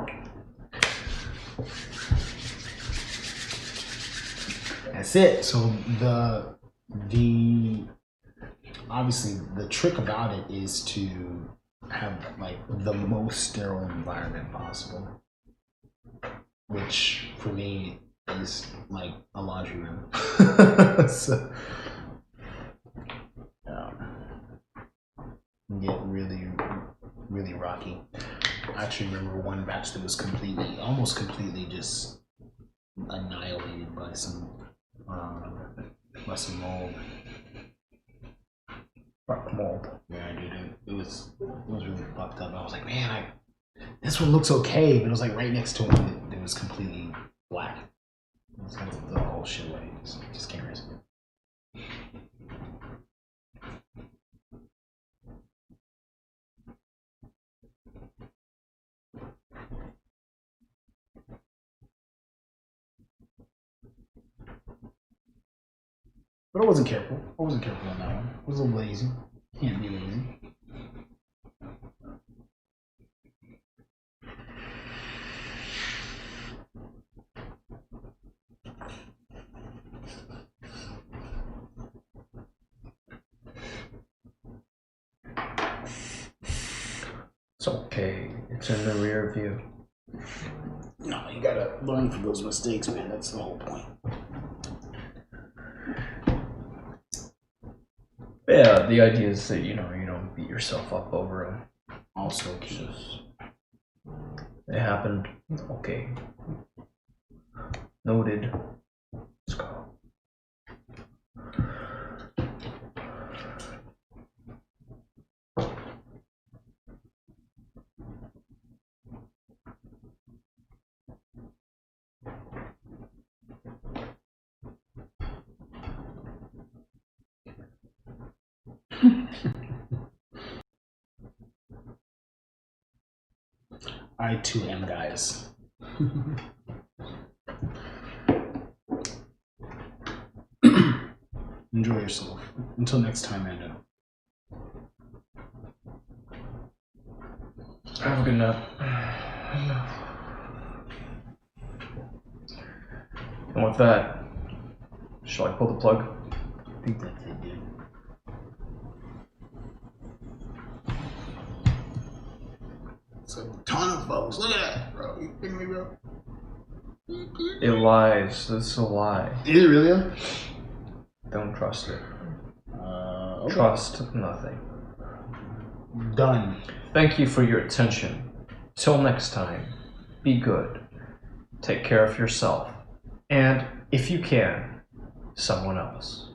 That's it. So the obviously the trick about it is to have like the most sterile environment possible, which for me is like a laundry room. So get really rocky. I actually remember one batch that was almost completely just annihilated by some mold. Rock mold. Yeah, dude, it was really fucked up. I was like, man, this one looks okay, but it was like right next to it, it was completely black. I was gonna throw the whole shit away. Just can't risk it. But I wasn't careful. I wasn't careful on that one. I was a little lazy. Can't be lazy. It's okay. It's in the rear view. No, you gotta learn from those mistakes, man. That's the whole point. Yeah, the idea is that you don't beat yourself up over them. Also key. It happened. Okay. Noted. Let's go. I too am, guys. Enjoy yourself. Until next time, Mando. Have a good night. And with that, shall I pull the plug? I think that's it, dude. It's a ton of folks. Look at that, bro. You kidding me, bro? It lies. This is a lie. Is it really? Don't trust it. Okay. Trust nothing. Done. Thank you for your attention. Till next time, be good. Take care of yourself. And, if you can, someone else.